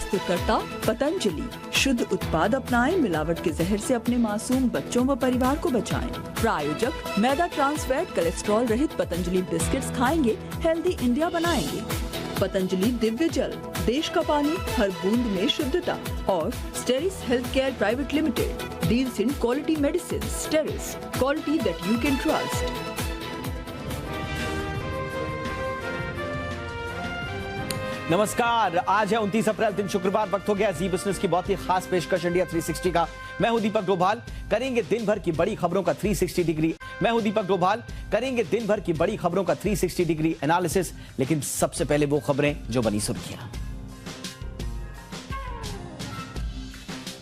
प्रस्तुतकर्ता पतंजलि। शुद्ध उत्पाद अपनाएं, मिलावट के जहर से अपने मासूम बच्चों व परिवार को बचाएं। प्रायोजक मैदा, ट्रांस फैट, कोलेस्ट्रॉल रहित पतंजलि बिस्किट्स खाएंगे, हेल्दी इंडिया बनाएंगे। पतंजलि दिव्य जल, देश का पानी, हर बूंद में शुद्धता। और Steris health care private limited deals in quality medicine. Steris, quality that you can trust. नमस्कार, आज है 29 अप्रैल, दिन शुक्रवार। वक्त हो गया जी बिजनेस की बहुत ही खास पेशकश इंडिया 360 का। मैं हूं दीपक डोभाल, करेंगे दिन भर की बड़ी खबरों का 360 डिग्री। मैं हूं दीपक डोभाल, करेंगे दिन भर की बड़ी खबरों का 360 डिग्री एनालिसिस। लेकिन सबसे पहले वो खबरें जो बनी सुर्खियां।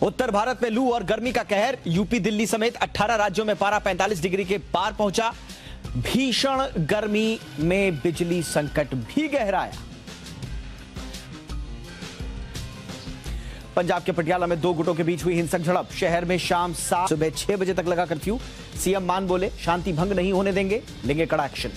उत्तर भारत में लू और गर्मी का कहर। यूपी, दिल्ली समेत 18 राज्यों में पारा 45 डिग्री के पार पहुंचा। भीषण गर्मी में बिजली संकट भी गहराया। पंजाब के पटियाला में दो गुटों के बीच हुई हिंसक झड़प। शहर में शाम 7 सुबह 6 बजे तक लगा कर्फ्यू। सीएम मान बोले शांति भंग नहीं होने देंगे, लेंगे कड़ा एक्शन।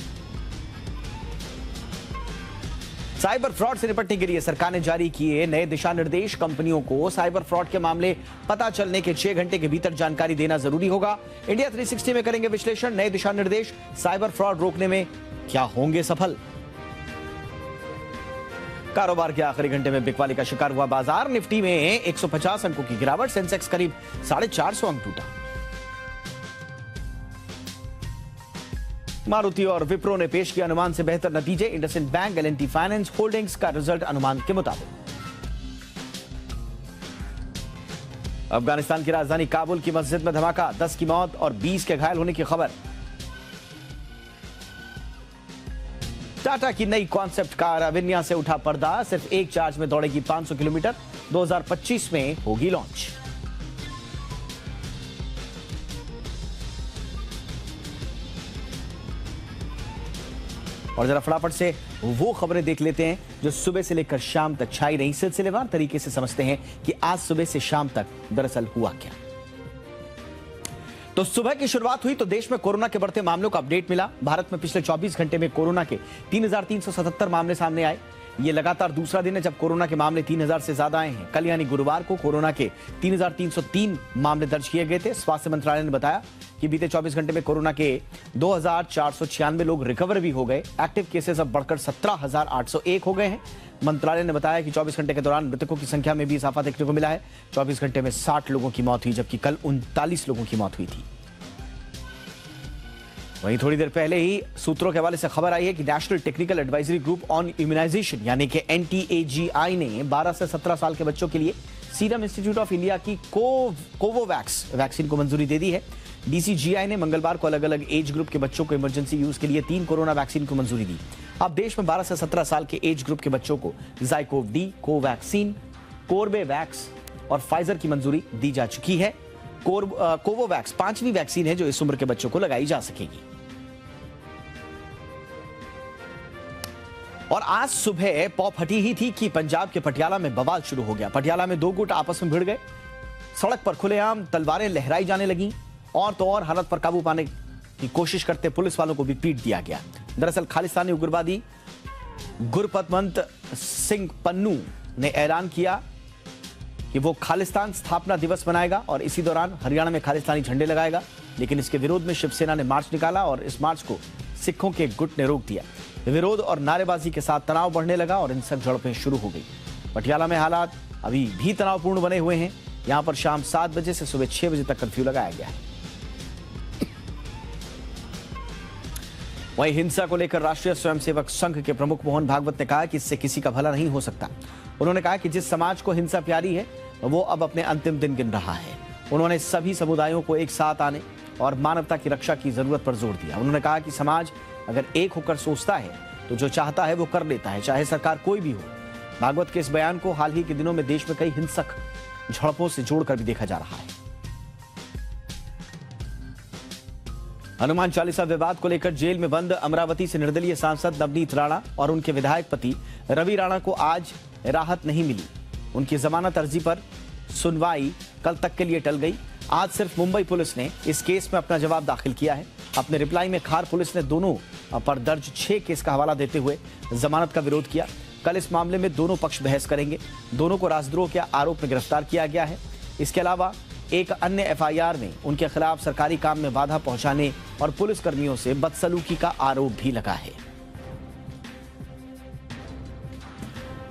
साइबर फ्रॉड से निपटने के लिए सरकार ने जारी किए नए दिशा निर्देश। कंपनियों को साइबर फ्रॉड के मामले पता चलने के 6 घंटे के भीतर जानकारी देना जरूरी होगा। इंडिया 360 में करेंगे विश्लेषण। नए दिशा निर्देश साइबर फ्रॉड रोकने में क्या होंगे सफल। कारोबार के आखिरी घंटे में बिकवाली का शिकार हुआ बाजार। निफ्टी में 150 अंकों की गिरावट। सेंसेक्स करीब 450 अंक टूटा। मारुति और विप्रो ने पेश किया अनुमान से बेहतर नतीजे। IndusInd bank, L&T finance holdings का रिजल्ट अनुमान के मुताबिक। अफगानिस्तान की राजधानी काबुल की मस्जिद में धमाका, 10 की मौत और 20 के घायल होने की खबर। टाटा की नई कॉन्सेप्ट कार अविन्या से उठा पर्दा। सिर्फ एक चार्ज में दौड़ेगी 500 किलोमीटर। 2025 में होगी लॉन्च। और जरा फटाफट से वो खबरें देख लेते हैं जो सुबह से लेकर शाम तक छाई रही। सिलसिलेवार तरीके से समझते हैं कि आज सुबह से शाम तक दरअसल हुआ क्या। तो सुबह की शुरुआत हुई तो देश में कोरोना के बढ़ते मामलों का अपडेट मिला। भारत में पिछले 24 घंटे में कोरोना के 3,377 मामले सामने आए। ये लगातार दूसरा दिन है जब कोरोना के मामले 3,000 से ज्यादा आए हैं। कल यानी गुरुवार को कोरोना के 3,303 मामले दर्ज किए गए थे। स्वास्थ्य मंत्रालय ने बताया कि बीते 24 घंटे में कोरोना के 2,496 लोग रिकवर भी हो गए। एक्टिव केसेस अब बढ़कर 17,801 हो गए हैं। मंत्रालय ने बताया कि 24 घंटे के दौरान मृतकों की संख्या में भी इजाफा देखने को मिला है। 24 घंटे में 60 लोगों की मौत हुई, जबकि कल 39 लोगों की मौत हुई थी। वहीं थोड़ी देर पहले ही सूत्रों के हवाले से खबर आई है कि national technical advisory group on immunisation यानी कि NTAGI ने 12 से 17 साल के बच्चों के लिए सीरम इंस्टीट्यूट ऑफ इंडिया की कोवोवैक्स वैक्सीन को मंजूरी दे दी है। DCGI ने मंगलवार को अलग अलग एज ग्रुप के बच्चों को इमरजेंसी यूज के लिए 3 कोरोना वैक्सीन को मंजूरी दी। अब देश में 12 से 17 साल के एज ग्रुप के बच्चों को ज़ाइकोव-D, कोवैक्सीन, कोर्बेवैक्स और फाइजर की मंजूरी दी जा चुकी है। कोवोवैक्स 5वीं वैक्सीन है जो इस उम्र के बच्चों को लगाई जा सकेगी। और आज सुबह पौ फटी ही थी कि पंजाब के पटियाला में बवाल शुरू हो गया। पटियाला में दो गुट आपस में भिड़ गए। सड़क पर खुलेआम तलवारें लहराई जाने लगी। और तो और हालत पर काबू पाने की कोशिश करते पुलिस वालों को भी पीट दिया गया। दरअसल खालिस्तानी उग्रवादी गुरपतवंत सिंह पन्नू ने ऐलान किया कि वो खालिस्तान स्थापना दिवस मनाएगा और इसी दौरान हरियाणा में खालिस्तानी झंडे लगाएगा। लेकिन इसके विरोध में शिवसेना ने मार्च निकाला और इस मार्च को सिखों के गुट ने रोक दिया। विरोध और नारेबाजी के साथ तनाव बढ़ने लगा और हिंसक झड़पें शुरू हो गई। पटियाला में हालात अभी भी तनावपूर्ण बने हुए हैं। यहां पर शाम 7 बजे से सुबह 6 बजे तक कर्फ्यू लगाया गया है। वहीं हिंसा को लेकर राष्ट्रीय स्वयंसेवक संघ के प्रमुख मोहन भागवत ने कहा कि इससे किसी का भला नहीं हो सकता। उन्होंने कहा कि जिस समाज को हिंसा प्यारी है वो अब अपने अंतिम दिन गिन रहा है। उन्होंने सभी समुदायों को एक साथ आने और मानवता की रक्षा की जरूरत पर जोर दिया। उन्होंने कहा कि समाज अगर एक होकर सोचता है तो जो चाहता है वो कर लेता है, चाहे सरकार कोई भी हो। भागवत के इस बयान को हाल ही के दिनों में देश में कई हिंसक झड़पों से जोड़कर भी देखा जा रहा है। हनुमान चालीसा विवाद को लेकर जेल में बंद अमरावती से निर्दलीय सांसद नवनीत राणा और उनके विधायक पति रवि राणा को आज राहत नहीं मिली। उनकी जमानत अर्जी पर सुनवाई कल तक के लिए टल गई। आज सिर्फ मुंबई पुलिस ने इस केस में अपना जवाब दाखिल किया है। अपने रिप्लाई में खार पुलिस ने दोनों पर दर्ज 6 केस का हवाला देते हुए जमानत का विरोध किया। कल इस मामले में दोनों पक्ष बहस करेंगे। दोनों को राजद्रोह के आरोप में गिरफ्तार किया गया है। इसके अलावा एक अन्य एफआईआर में उनके खिलाफ सरकारी काम में बाधा पहुंचाने और पुलिसकर्मियों से बदसलूकी का आरोप भी लगा है।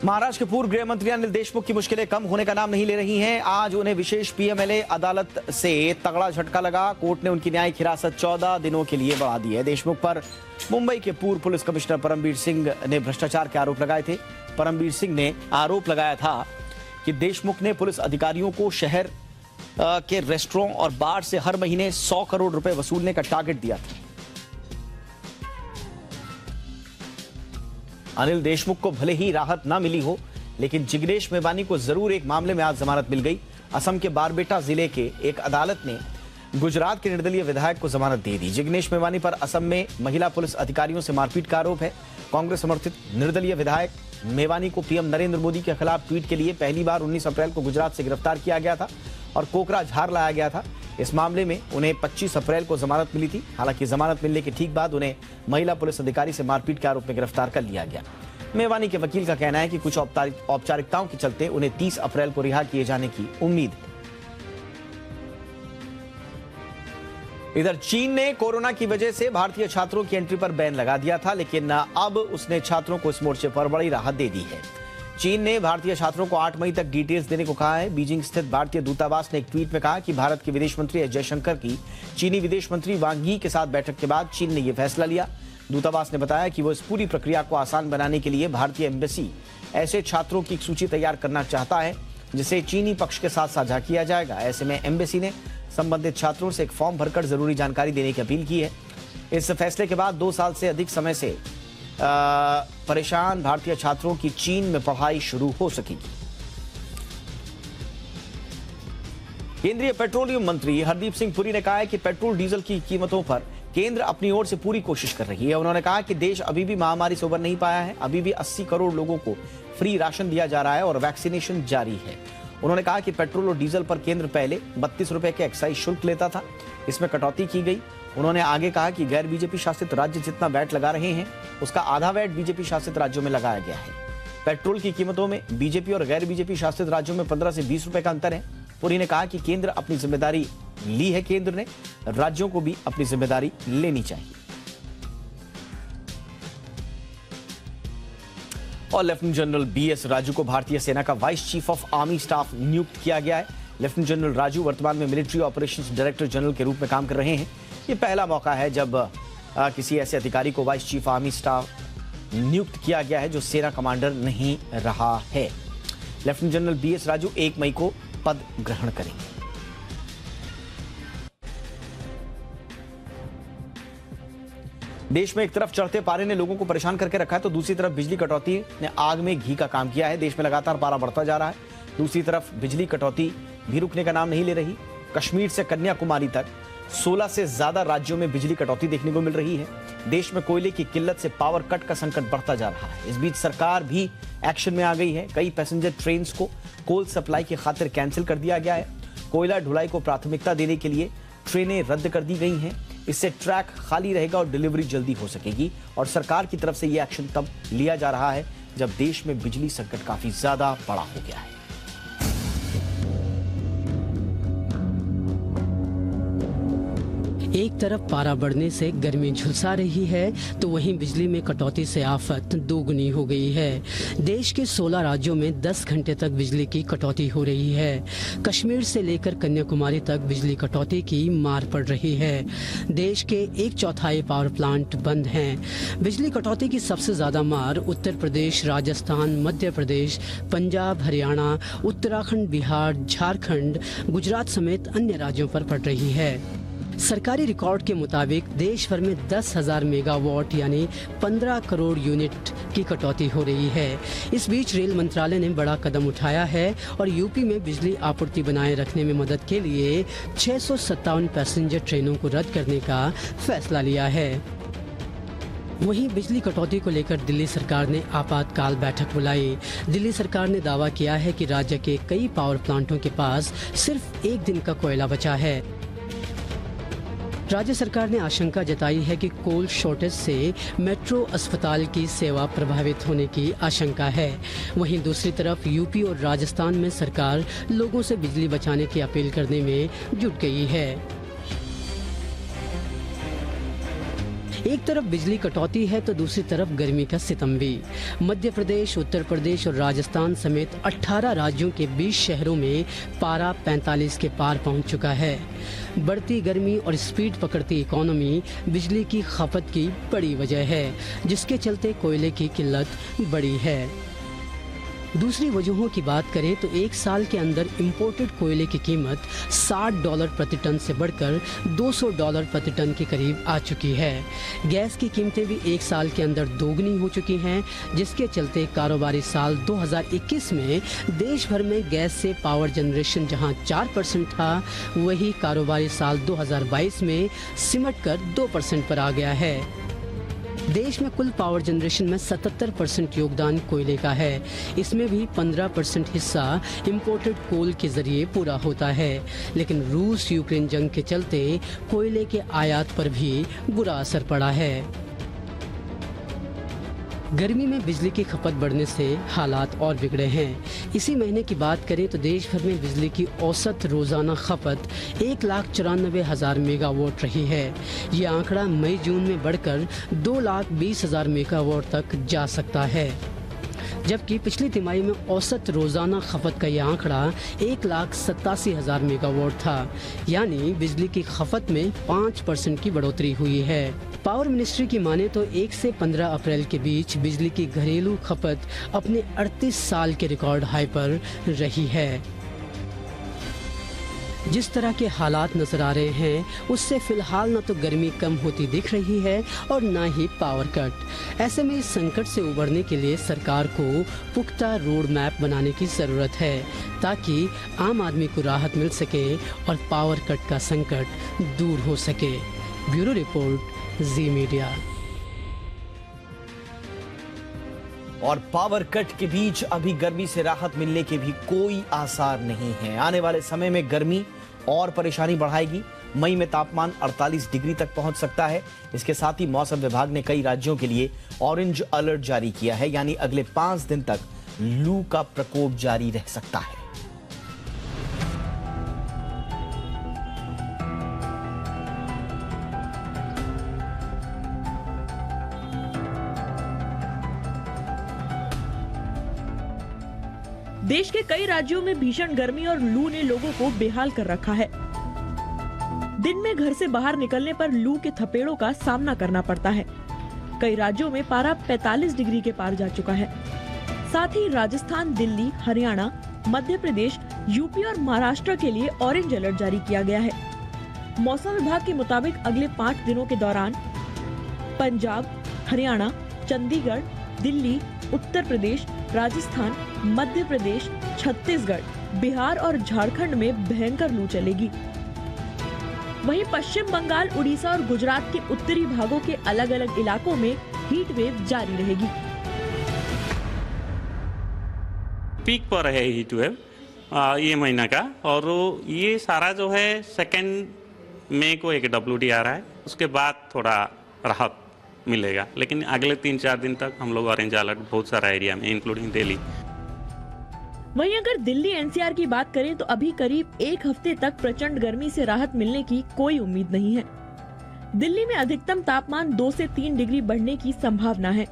महाराष्ट्र के पूर्व गृह मंत्री अनिल देशमुख की मुश्किलें कम होने का नाम नहीं ले रही हैं। आज उन्हें विशेष पीएमएलए अदालत से तगड़ा झटका लगा। कोर्ट ने उनकी न्यायिक हिरासत 14 दिनों के लिए बढ़ा दी है। देशमुख पर मुंबई के पूर्व पुलिस कमिश्नर परमबीर सिंह ने भ्रष्टाचार के आरोप लगाए थे। परमबीर सिंह ने आरोप लगाया था कि देशमुख ने पुलिस अधिकारियों को शहर के रेस्टोरेंट और बार से हर महीने 100 करोड़ रुपए वसूलने का टारगेट दिया था। अनिल देशमुख को भले ही राहत ना मिली हो, लेकिन जिग्नेश मेवानी को जरूर एक मामले में आज जमानत मिल गई। असम के बारपेटा जिले के एक अदालत ने गुजरात के निर्दलीय विधायक को जमानत दे दी। जिग्नेश मेवानी पर असम में महिला पुलिस अधिकारियों से मारपीट का आरोप है। कांग्रेस समर्थित निर्दलीय विधायक मेवानी को पीएम नरेंद्र मोदी के खिलाफ ट्वीट के लिए पहली बार 19 अप्रैल को गुजरात से गिरफ्तार किया गया था और कोकराझार लाया गया था। इस मामले में उन्हें 25 अप्रैल को जमानत मिली थी। हालांकि जमानत मिलने के ठीक बाद उन्हें महिला पुलिस अधिकारी से मारपीट के आरोप में गिरफ्तार कर लिया गया। मेवानी के वकील का कहना है कि कुछ औपचारिकताओं के चलते उन्हें 30 अप्रैल को रिहा किए जाने की उम्मीद है। इधर चीन ने कोरोना की वजह से भारतीय छात्रों की एंट्री पर बैन लगा दिया था, लेकिन अब उसने छात्रों को इस मोर्चे पर बड़ी राहत दे दी है। चीन ने भारतीय छात्रों को 8 मई तक डिटेल्स देने को कहा है। बीजिंग स्थित भारतीय दूतावास ने एक ट्वीट में कहा कि भारत के विदेश मंत्री एस जयशंकर की चीनी विदेश मंत्री वांग यी के साथ बैठक के बाद चीन ने यह फैसला लिया। दूतावास ने बताया कि वो इस पूरी प्रक्रिया को आसान बनाने के लिए भारतीय एम्बेसी ऐसे छात्रों की एक सूची तैयार करना चाहता है जिसे चीनी पक्ष के साथ साझा किया जाएगा। ऐसे में एम्बेसी ने संबंधित छात्रों से एक फॉर्म भरकर जरूरी जानकारी देने की अपील की है। इस फैसले के बाद 2 साल से अधिक समय से परेशान भारतीय छात्रों की चीन में पढ़ाई शुरू हो सकेगी। केंद्रीय पेट्रोलियम मंत्री हरदीप सिंह पुरी ने कहा है कि पेट्रोल डीजल की कीमतों पर केंद्र अपनी ओर से पूरी कोशिश कर रही है। उन्होंने कहा कि देश अभी भी महामारी से उबर नहीं पाया है। अभी भी 80 करोड़ लोगों को फ्री राशन दिया जा रहा है और वैक्सीनेशन जारी है। उन्होंने कहा कि पेट्रोल और डीजल पर केंद्र पहले 32 रुपए के एक्साइज शुल्क लेता था, इसमें कटौती की गई। उन्होंने आगे कहा कि गैर बीजेपी शासित राज्य जितना वैट लगा रहे हैं उसका आधा वैट बीजेपी शासित राज्यों में लगाया गया है। पेट्रोल की कीमतों में बीजेपी और गैर बीजेपी शासित राज्यों में 15 से 20 रुपए का अंतर है। पुरी ने कहा कि केंद्र अपनी जिम्मेदारी ली है, केंद्र ने राज्यों को भी अपनी जिम्मेदारी लेनी चाहिए। और लेफ्टिनेंट जनरल बीएस राजू को भारतीय सेना का vice chief of army staff नियुक्त किया गया है। लेफ्टिनेंट जनरल राजू वर्तमान में मिलिट्री ऑपरेशंस डायरेक्टर जनरल के रूप में काम कर रहे हैं। ये पहला मौका है जब किसी ऐसे अधिकारी को वाइस चीफ आर्मी स्टाफ नियुक्त किया गया है जो सेना कमांडर नहीं रहा है। लेफ्टिनेंट जनरल बीएस राजू 1 मई को पद ग्रहण करेंगे। देश में एक तरफ चढ़ते पारे ने लोगों को परेशान करके रखा है तो दूसरी तरफ बिजली कटौती ने आग में घी का काम किया है। देश में लगातार पारा बढ़ता जा रहा है। दूसरी तरफ बिजली कटौती भी रुकने का नाम नहीं ले रही। कश्मीर से कन्याकुमारी तक 16 से ज्यादा राज्यों में बिजली कटौती देखने को मिल रही है। देश में कोयले की किल्लत से पावर कट का संकट बढ़ता जा रहा है। इस बीच सरकार भी एक्शन में आ गई है। कई पैसेंजर ट्रेन को कोल सप्लाई की खातिर कैंसिल कर दिया गया है। कोयला ढुलाई को प्राथमिकता देने के लिए ट्रेनें रद्द कर दी गई हैं। इससे ट्रैक खाली रहेगा और डिलीवरी जल्दी हो सकेगी। और सरकार की तरफ से यह एक्शन तब लिया जा रहा है जब देश में बिजली संकट काफी ज्यादा बड़ा हो गया है। एक तरफ पारा बढ़ने से गर्मी झुलसा रही है तो वहीं बिजली में कटौती से आफत दोगुनी हो गई है। देश के 16 राज्यों में 10 घंटे तक बिजली की कटौती हो रही है। कश्मीर से लेकर कन्याकुमारी तक बिजली कटौती की मार पड़ रही है। देश के 1/4 पावर प्लांट बंद हैं। बिजली कटौती की सबसे ज्यादा मार उत्तर प्रदेश, राजस्थान, मध्य प्रदेश, पंजाब, हरियाणा, उत्तराखंड, बिहार, झारखंड, गुजरात समेत अन्य राज्यों पर पड़ रही है। सरकारी रिकॉर्ड के मुताबिक देश भर में 10,000 मेगावाट यानी 15 करोड़ यूनिट की कटौती हो रही है। इस बीच रेल मंत्रालय ने बड़ा कदम उठाया है और यूपी में बिजली आपूर्ति बनाए रखने में मदद के लिए 657 पैसेंजर ट्रेनों को रद्द करने का फैसला लिया है। वहीं बिजली कटौती को लेकर दिल्ली सरकार ने आपातकाल बैठक बुलाई। दिल्ली सरकार ने दावा किया है कि राज्य के कई पावर प्लांटों के पास सिर्फ 1 दिन का कोयला बचा है। राज्य सरकार ने आशंका जताई है कि कोल शॉर्टेज से मेट्रो अस्पताल की सेवा प्रभावित होने की आशंका है। वहीं दूसरी तरफ यूपी और राजस्थान में सरकार लोगों से बिजली बचाने की अपील करने में जुट गई है। एक तरफ बिजली कटौती है तो दूसरी तरफ गर्मी का सितम भी। मध्य प्रदेश, उत्तर प्रदेश और राजस्थान समेत 18 राज्यों के 20 शहरों में पारा 45 के पार पहुंच चुका है। बढ़ती गर्मी और स्पीड पकड़ती इकोनॉमी बिजली की खपत की बड़ी वजह है, जिसके चलते कोयले की किल्लत बढ़ी है। दूसरी वजहों की बात करें तो एक साल के अंदर इंपोर्टेड कोयले की कीमत $60 प्रति टन से बढ़कर $200 प्रति टन के करीब आ चुकी है। गैस की कीमतें भी एक साल के अंदर दोगुनी हो चुकी हैं, जिसके चलते कारोबारी साल 2021 में देश भर में गैस से पावर जनरेशन जहां 4% था, वही कारोबारी साल 2022 में सिमट कर 2% पर आ गया है। देश में कुल पावर जनरेशन में 77% योगदान कोयले का है। इसमें भी 15% हिस्सा इंपोर्टेड कोल के जरिए पूरा होता है। लेकिन रूस यूक्रेन जंग के चलते कोयले के आयात पर भी बुरा असर पड़ा है। गर्मी में बिजली की खपत बढ़ने से हालात और बिगड़े हैं। इसी महीने की बात करें तो देश भर में बिजली की औसत रोजाना खपत 1,94,000 मेगावाट रही है। ये आंकड़ा मई जून में बढ़कर 2,20,000 मेगावाट तक जा सकता है, जबकि पिछली तिमाही में औसत रोजाना खपत का यह आंकड़ा 1,87,000 मेगावाट था। यानी बिजली की खपत में 5% की बढ़ोतरी हुई है। पावर मिनिस्ट्री की माने तो 1 से 15 अप्रैल के बीच बिजली की घरेलू खपत अपने 38 साल के रिकॉर्ड हाई पर रही है। जिस तरह के हालात नजर आ रहे हैं, उससे फिलहाल न तो गर्मी कम होती दिख रही है और न ही पावर कट। ऐसे में इस संकट से उबरने के लिए सरकार को पुख्ता रोड मैप बनाने की जरूरत है, ताकि आम आदमी को राहत मिल सके और पावर कट का संकट दूर हो सके। ब्यूरो रिपोर्ट, जी मीडिया। और पावर कट के बीच अभी गर्मी से राहत मिलने के भी कोई आसार नहीं है। आने वाले समय में गर्मी और परेशानी बढ़ाएगी। मई में तापमान 48 डिग्री तक पहुंच सकता है। इसके साथ ही मौसम विभाग ने कई राज्यों के लिए ऑरेंज अलर्ट जारी किया है, यानी अगले 5 दिन तक लू का प्रकोप जारी रह सकता है। देश के कई राज्यों में भीषण गर्मी और लू ने लोगों को बेहाल कर रखा है। दिन में घर से बाहर निकलने पर लू के थपेड़ों का सामना करना पड़ता है। कई राज्यों में पारा 45 डिग्री के पार जा चुका है। साथ ही राजस्थान, दिल्ली, हरियाणा, मध्य प्रदेश, यूपी और महाराष्ट्र के लिए ऑरेंज अलर्ट जारी किया गया है। मौसम विभाग के मुताबिक अगले 5 दिनों के दौरान पंजाब, हरियाणा, चंडीगढ़, दिल्ली, उत्तर प्रदेश, राजस्थान, मध्य प्रदेश, छत्तीसगढ़, बिहार और झारखंड में भयंकर लू चलेगी। वहीं पश्चिम बंगाल, उड़ीसा और गुजरात के उत्तरी भागों के अलग अलग इलाकों में हीट वेव जारी रहेगी। पीक पर है हीट वेव ये महीना का, और ये सारा जो है 2 मई को एक WD आ रहा है। उसके बाद थोड़ा राहत मिलेगा, लेकिन अगले 3-4 दिन तक हम लोग ऑरेंज अलर्ट बहुत सारा एरिया में, इंक्लूडिंग दिल्ली। वहीं अगर दिल्ली एनसीआर की बात करें तो अभी करीब 1 हफ्ते तक प्रचंड गर्मी से राहत मिलने की कोई उम्मीद नहीं है। दिल्ली में अधिकतम तापमान 2 से 3 डिग्री बढ़ने की संभावना है।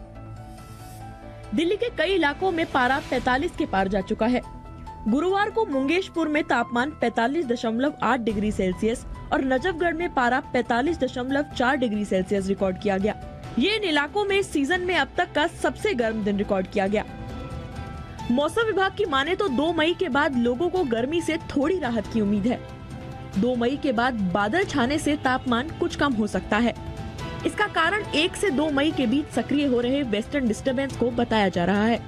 दिल्ली के कई इलाकों में पारा 45 के पार जा चुका है। गुरुवार को मुंगेशपुर में तापमान 45.8 डिग्री सेल्सियस और नजफगढ़ में पारा 45.4 डिग्री सेल्सियस रिकॉर्ड किया गया। ये इन इलाकों में सीजन में अब तक का सबसे गर्म दिन रिकॉर्ड किया गया। मौसम विभाग की माने तो 2 मई के बाद लोगों को गर्मी से थोड़ी राहत की उम्मीद है। 2 मई के बाद बादल छाने से तापमान कुछ कम हो सकता है। इसका कारण 1 से 2 मई के बीच सक्रिय हो रहे वेस्टर्न डिस्टर्बेंस को बताया जा रहा है।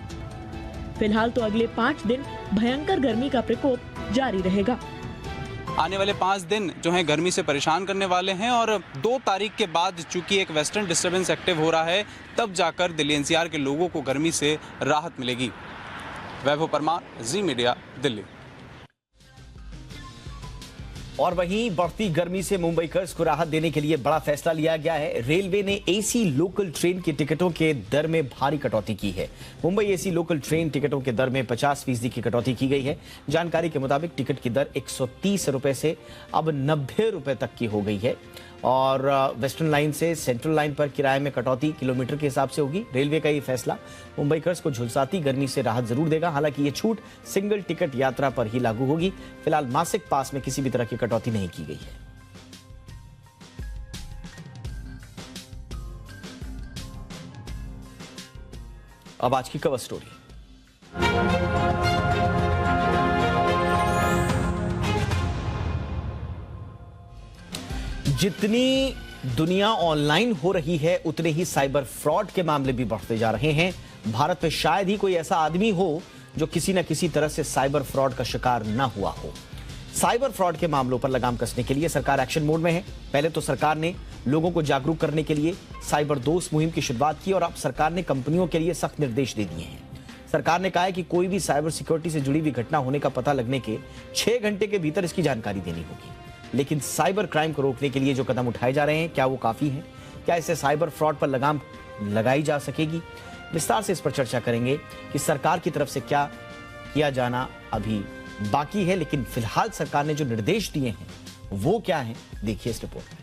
फिलहाल तो अगले 5 दिन भयंकर गर्मी का प्रकोप जारी रहेगा। आने वाले 5 दिन जो हैं गर्मी से परेशान करने वाले हैं, और 2 तारीख के बाद चूंकि एक वेस्टर्न डिस्टर्बेंस एक्टिव हो रहा है, तब जाकर दिल्ली एनसीआर के लोगों को गर्मी से राहत मिलेगी। वैभव परमार, जी मीडिया, दिल्ली। और वहीं बढ़ती गर्मी से मुंबईकर्स को राहत देने के लिए बड़ा फैसला लिया गया है। रेलवे ने एसी लोकल ट्रेन की टिकटों के दर में भारी कटौती की है। मुंबई एसी लोकल ट्रेन टिकटों के दर में 50% की कटौती की गई है। जानकारी के मुताबिक टिकट की दर 130 रुपए से अब 90 रुपए तक की हो गई है और वेस्टर्न लाइन से सेंट्रल लाइन पर किराए में कटौती किलोमीटर के हिसाब से होगी। रेलवे का ये फैसला मुंबईकर्स को झुलसाती गर्मी से राहत जरूर देगा। हालांकि ये छूट सिंगल टिकट यात्रा पर ही लागू होगी। फिलहाल मासिक पास में किसी भी तरह की कटौती नहीं की गई है। अब आज की कवर स्टोरी। जितनी दुनिया ऑनलाइन हो रही है उतने ही साइबर फ्रॉड के मामले भी बढ़ते जा रहे हैं। भारत में शायद ही कोई ऐसा आदमी हो जो किसी न किसी तरह से साइबर फ्रॉड का शिकार ना हुआ हो। साइबर फ्रॉड के मामलों पर लगाम कसने के लिए सरकार एक्शन मोड में है। पहले तो सरकार ने लोगों को जागरूक करने के लिए साइबर दोस्त मुहिम की शुरुआत की और अब सरकार ने कंपनियों के लिए सख्त निर्देश दे दिए हैं। सरकार ने कहा है कि कोई भी साइबर सिक्योरिटी से जुड़ी हुई घटना होने का पता लगने के 6 घंटे के भीतर इसकी जानकारी देनी होगी। लेकिन साइबर क्राइम को रोकने के लिए जो कदम उठाए जा रहे हैं, क्या वो काफी है? क्या इससे साइबर फ्रॉड पर लगाम लगाई जा सकेगी? विस्तार से इस पर चर्चा करेंगे कि सरकार की तरफ से क्या किया जाना अभी बाकी है, लेकिन फिलहाल सरकार ने जो निर्देश दिए हैं वो क्या है, देखिए इस रिपोर्ट में।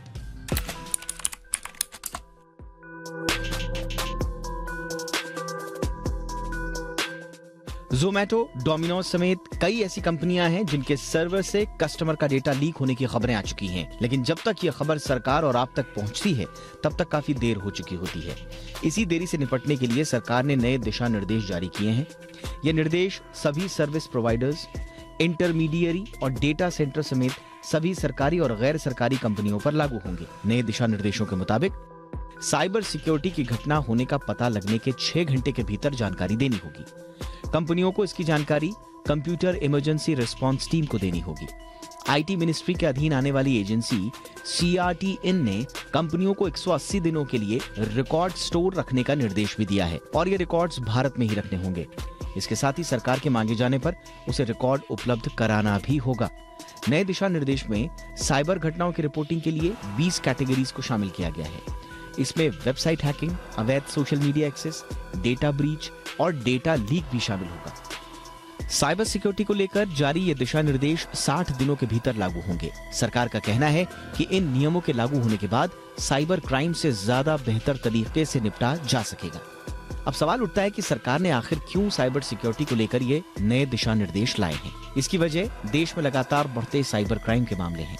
ज़ोमैटो, डोमिनोज समेत कई ऐसी कंपनियां हैं जिनके सर्वर से कस्टमर का डेटा लीक होने की खबरें आ चुकी हैं, लेकिन जब तक यह खबर सरकार और आप तक पहुंचती है तब तक काफी देर हो चुकी होती है। इसी देरी से निपटने के लिए सरकार ने नए दिशा निर्देश जारी किए हैं। ये निर्देश सभी सर्विस प्रोवाइडर्स, इंटरमीडियरी और डेटा सेंटर समेत सभी सरकारी और गैर सरकारी कंपनियों पर लागू होंगे। नए दिशा निर्देशों के मुताबिक साइबर सिक्योरिटी की घटना होने का पता लगने के 6 घंटे के भीतर जानकारी देनी होगी। कंपनियों को इसकी जानकारी कंप्यूटर इमरजेंसी रिस्पांस टीम को देनी होगी। आईटी मिनिस्ट्री के अधीन आने वाली एजेंसी CRTN ने कंपनियों को 180 दिनों के लिए रिकॉर्ड स्टोर रखने का निर्देश भी दिया है और ये रिकॉर्ड्स भारत में ही रखने होंगे। इसके साथ ही सरकार के मांगे जाने पर उसे रिकॉर्ड उपलब्ध कराना भी होगा। नए दिशा निर्देश में साइबर घटनाओं की रिपोर्टिंग के लिए 20 कैटेगरीज को शामिल किया गया है। इसमें वेबसाइट हैकिंग, अवैध social media access, data breach और डेटा लीक भी शामिल होगा। साइबर सिक्योरिटी को लेकर जारी ये दिशा निर्देश 60 दिनों के भीतर लागू होंगे। सरकार का कहना है कि इन नियमों के लागू होने के बाद साइबर क्राइम से ज्यादा बेहतर तरीके से निपटा जा सकेगा। अब सवाल उठता है कि सरकार ने आखिर क्यों साइबर सिक्योरिटी को लेकर ये नए दिशा निर्देश लाए हैं। इसकी वजह देश में लगातार बढ़ते साइबर क्राइम के मामले हैं।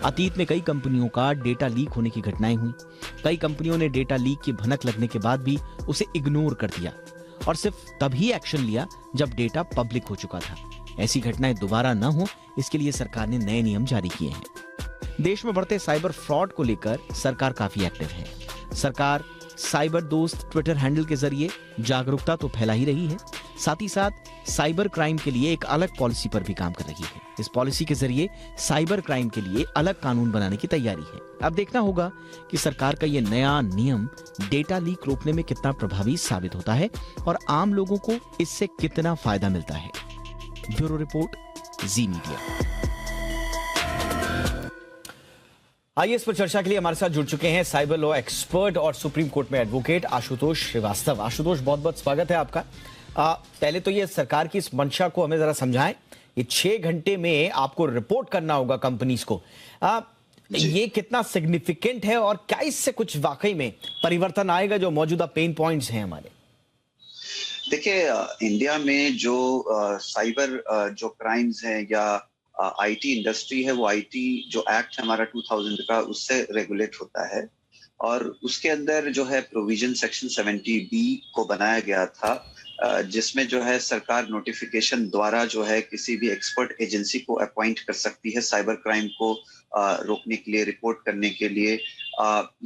अतीत में कई कंपनियों का डेटा लीक होने की घटनाएं हुई। कई कंपनियों ने डेटा लीक की भनक लगने के बाद भी उसे इग्नोर कर दिया और सिर्फ तभी एक्शन लिया जब डेटा पब्लिक हो चुका था। ऐसी घटनाएं दोबारा न हो, इसके लिए सरकार ने नए नियम जारी किए हैं। देश में बढ़ते साइबर फ्रॉड को लेकर सरकार काफी एक्टिव है। सरकार साइबर दोस्त ट्विटर हैंडल के जरिए जागरूकता तो फैला ही रही है, साथ ही साथ साइबर क्राइम के लिए एक अलग पॉलिसी पर भी काम कर रही है। इस पॉलिसी के जरिए साइबर क्राइम के लिए अलग कानून बनाने की तैयारी है। अब देखना होगा कि सरकार का ये नया नियम डेटा लीक रोकने में कितना प्रभावी साबित होता है और आम लोगों को इससे कितना फायदा मिलता है। ब्यूरो रिपोर्ट, जी मीडिया। आइए इस पर चर्चा के लिए हमारे साथ जुड़ चुके हैं साइबर लॉ एक्सपर्ट और सुप्रीम कोर्ट में एडवोकेट आशुतोष श्रीवास्तव। आशुतोष, बहुत बहुत स्वागत है आपका। पहले तो ये सरकार की इस मंशा को हमें जरा समझाएं। ये 6 घंटे में आपको रिपोर्ट करना होगा कंपनीज को। ये कितना सिग्निफिकेंट है और क्या इससे कुछ वाकई में परिवर्तन आएगा जो मौजूदा पेन पॉइंट्स हैं हमारे? देखिए, इंडिया में जो साइबर जो क्राइम्स हैं या आईटी इंडस्ट्री है, वो आईटी जो एक्ट है हमारा 2000 का, उससे रेगुलेट होता है और उसके अंदर जो है प्रोविजन सेक्शन 70B को बनाया गया था, जिसमें जो है सरकार नोटिफिकेशन द्वारा जो है किसी भी एक्सपर्ट एजेंसी को अपॉइंट कर सकती है साइबर क्राइम को रोकने के लिए, रिपोर्ट करने के लिए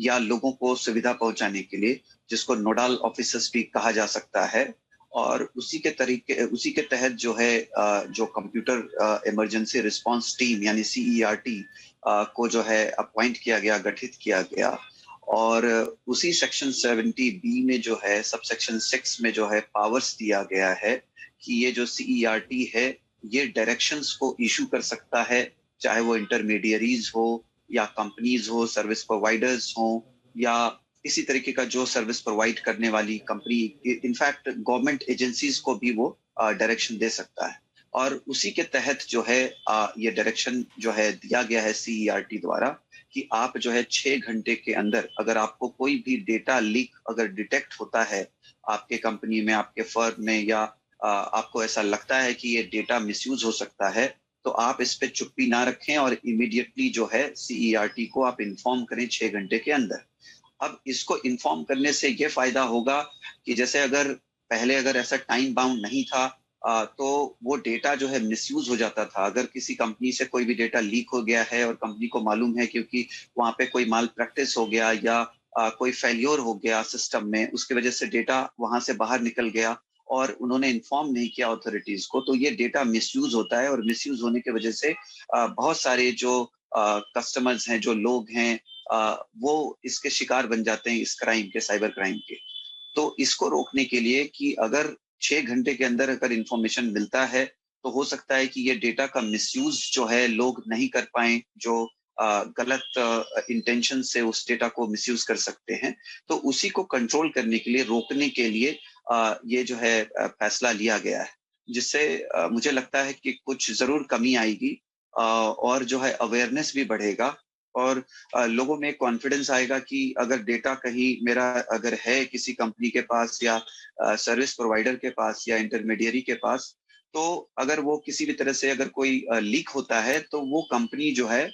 या लोगों को सुविधा पहुंचाने के लिए, जिसको नोडल ऑफिसर्स भी कहा जा सकता है। और उसी के तहत जो है जो कंप्यूटर इमरजेंसी रिस्पांस टीम यानी CERT को जो है अपॉइंट किया गया, गठित किया गया। और उसी सेक्शन 70B में जो है सब सेक्शन 6 में जो है पावर्स दिया गया है कि ये जो CERT है ये डायरेक्शंस को इशू कर सकता है, चाहे वो इंटरमीडियरीज हो या कंपनीज हो, सर्विस प्रोवाइडर्स हो, या इसी तरीके का जो सर्विस प्रोवाइड करने वाली कंपनी, इनफैक्ट गवर्नमेंट एजेंसीज को भी वो डायरेक्शन दे सकता है। और उसी के तहत जो है ये डायरेक्शन जो है दिया गया है CERT द्वारा कि आप जो है 6 घंटे के अंदर अगर आपको कोई भी डेटा लीक अगर डिटेक्ट होता है आपके कंपनी में, आपके फर्म में, या आपको ऐसा लगता है कि ये डेटा मिसयूज हो सकता है, तो आप इस पे चुप्पी ना रखें और इमीडिएटली जो है CERT को आप इन्फॉर्म करें 6 घंटे के अंदर। अब इसको इन्फॉर्म करने से ये फायदा होगा कि जैसे अगर पहले अगर ऐसा टाइम बाउंड नहीं था तो वो डेटा जो है मिसयूज हो जाता था। अगर किसी कंपनी से कोई भी डेटा लीक हो गया है और कंपनी को मालूम है क्योंकि वहां पे कोई माल प्रैक्टिस हो गया या कोई फेल्योर हो गया सिस्टम में, उसकी वजह से डेटा वहां से बाहर निकल गया और उन्होंने इन्फॉर्म नहीं किया अथॉरिटीज को, तो ये डेटा मिसयूज होता है। और मिसयूज होने की वजह से बहुत सारे जो कस्टमर्स हैं, जो लोग हैं, वो इसके शिकार बन जाते हैं, इस क्राइम के, साइबर क्राइम के। तो इसको रोकने के लिए कि अगर 6 घंटे के अंदर अगर इंफॉर्मेशन मिलता है तो हो सकता है कि ये डेटा का मिसयूज जो है लोग नहीं कर पाए, जो गलत इंटेंशन से उस डेटा को मिसयूज कर सकते हैं। तो उसी को कंट्रोल करने के लिए, रोकने के लिए ये जो है फैसला लिया गया है, जिससे मुझे लगता है कि कुछ जरूर कमी आएगी और जो है अवेयरनेस भी बढ़ेगा और लोगों में कॉन्फिडेंस आएगा कि अगर डेटा कहीं मेरा अगर है किसी कंपनी के पास या सर्विस प्रोवाइडर के पास या इंटरमीडियरी के पास, तो अगर वो किसी भी तरह से अगर कोई लीक होता है तो वो कंपनी जो है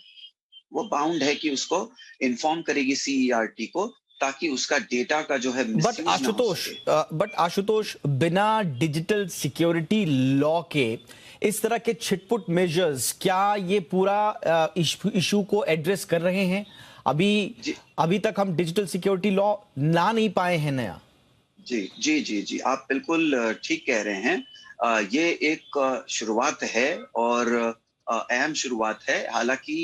वो बाउंड है कि उसको इन्फॉर्म करेगी CERT को, ताकि उसका डेटा का जो है बट आशुतोष, बिना डिजिटल सिक्योरिटी लॉ के इस तरह के छिटपुट मेजर्स क्या ये पूरा इशू को एड्रेस कर रहे हैं? अभी तक हम डिजिटल सिक्योरिटी लॉ ला नहीं पाए हैं नया। जी, आप बिल्कुल ठीक कह रहे हैं। ये एक शुरुआत है और अहम शुरुआत है। हालांकि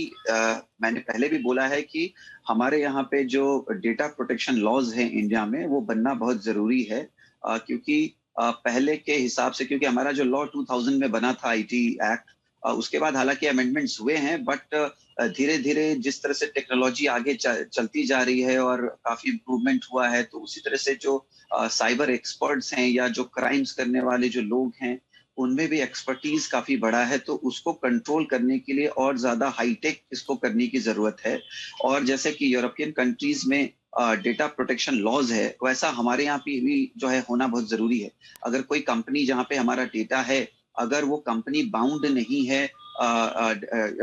मैंने पहले भी बोला है कि हमारे यहाँ पे जो डेटा प्रोटेक्शन लॉज हैं इंडिया में, वो बनना बहुत जरूरी है, क्योंकि पहले के हिसाब से, क्योंकि हमारा जो लॉ 2000 में बना था IT एक्ट, उसके बाद हालांकि अमेंडमेंट्स हुए हैं, बट धीरे धीरे जिस तरह से टेक्नोलॉजी आगे चलती जा रही है और काफी इम्प्रूवमेंट हुआ है, तो उसी तरह से जो साइबर एक्सपर्ट्स हैं या जो क्राइम्स करने वाले जो लोग हैं, उनमें भी एक्सपर्टीज काफी बढ़ा है। तो उसको कंट्रोल करने के लिए और ज्यादा हाईटेक इसको करने की जरूरत है। और जैसे कि यूरोपियन कंट्रीज में डेटा प्रोटेक्शन लॉज है, वैसा हमारे यहाँ पे भी जो है होना बहुत जरूरी है। अगर कोई कंपनी जहाँ पे हमारा डेटा है, अगर वो कंपनी बाउंड नहीं है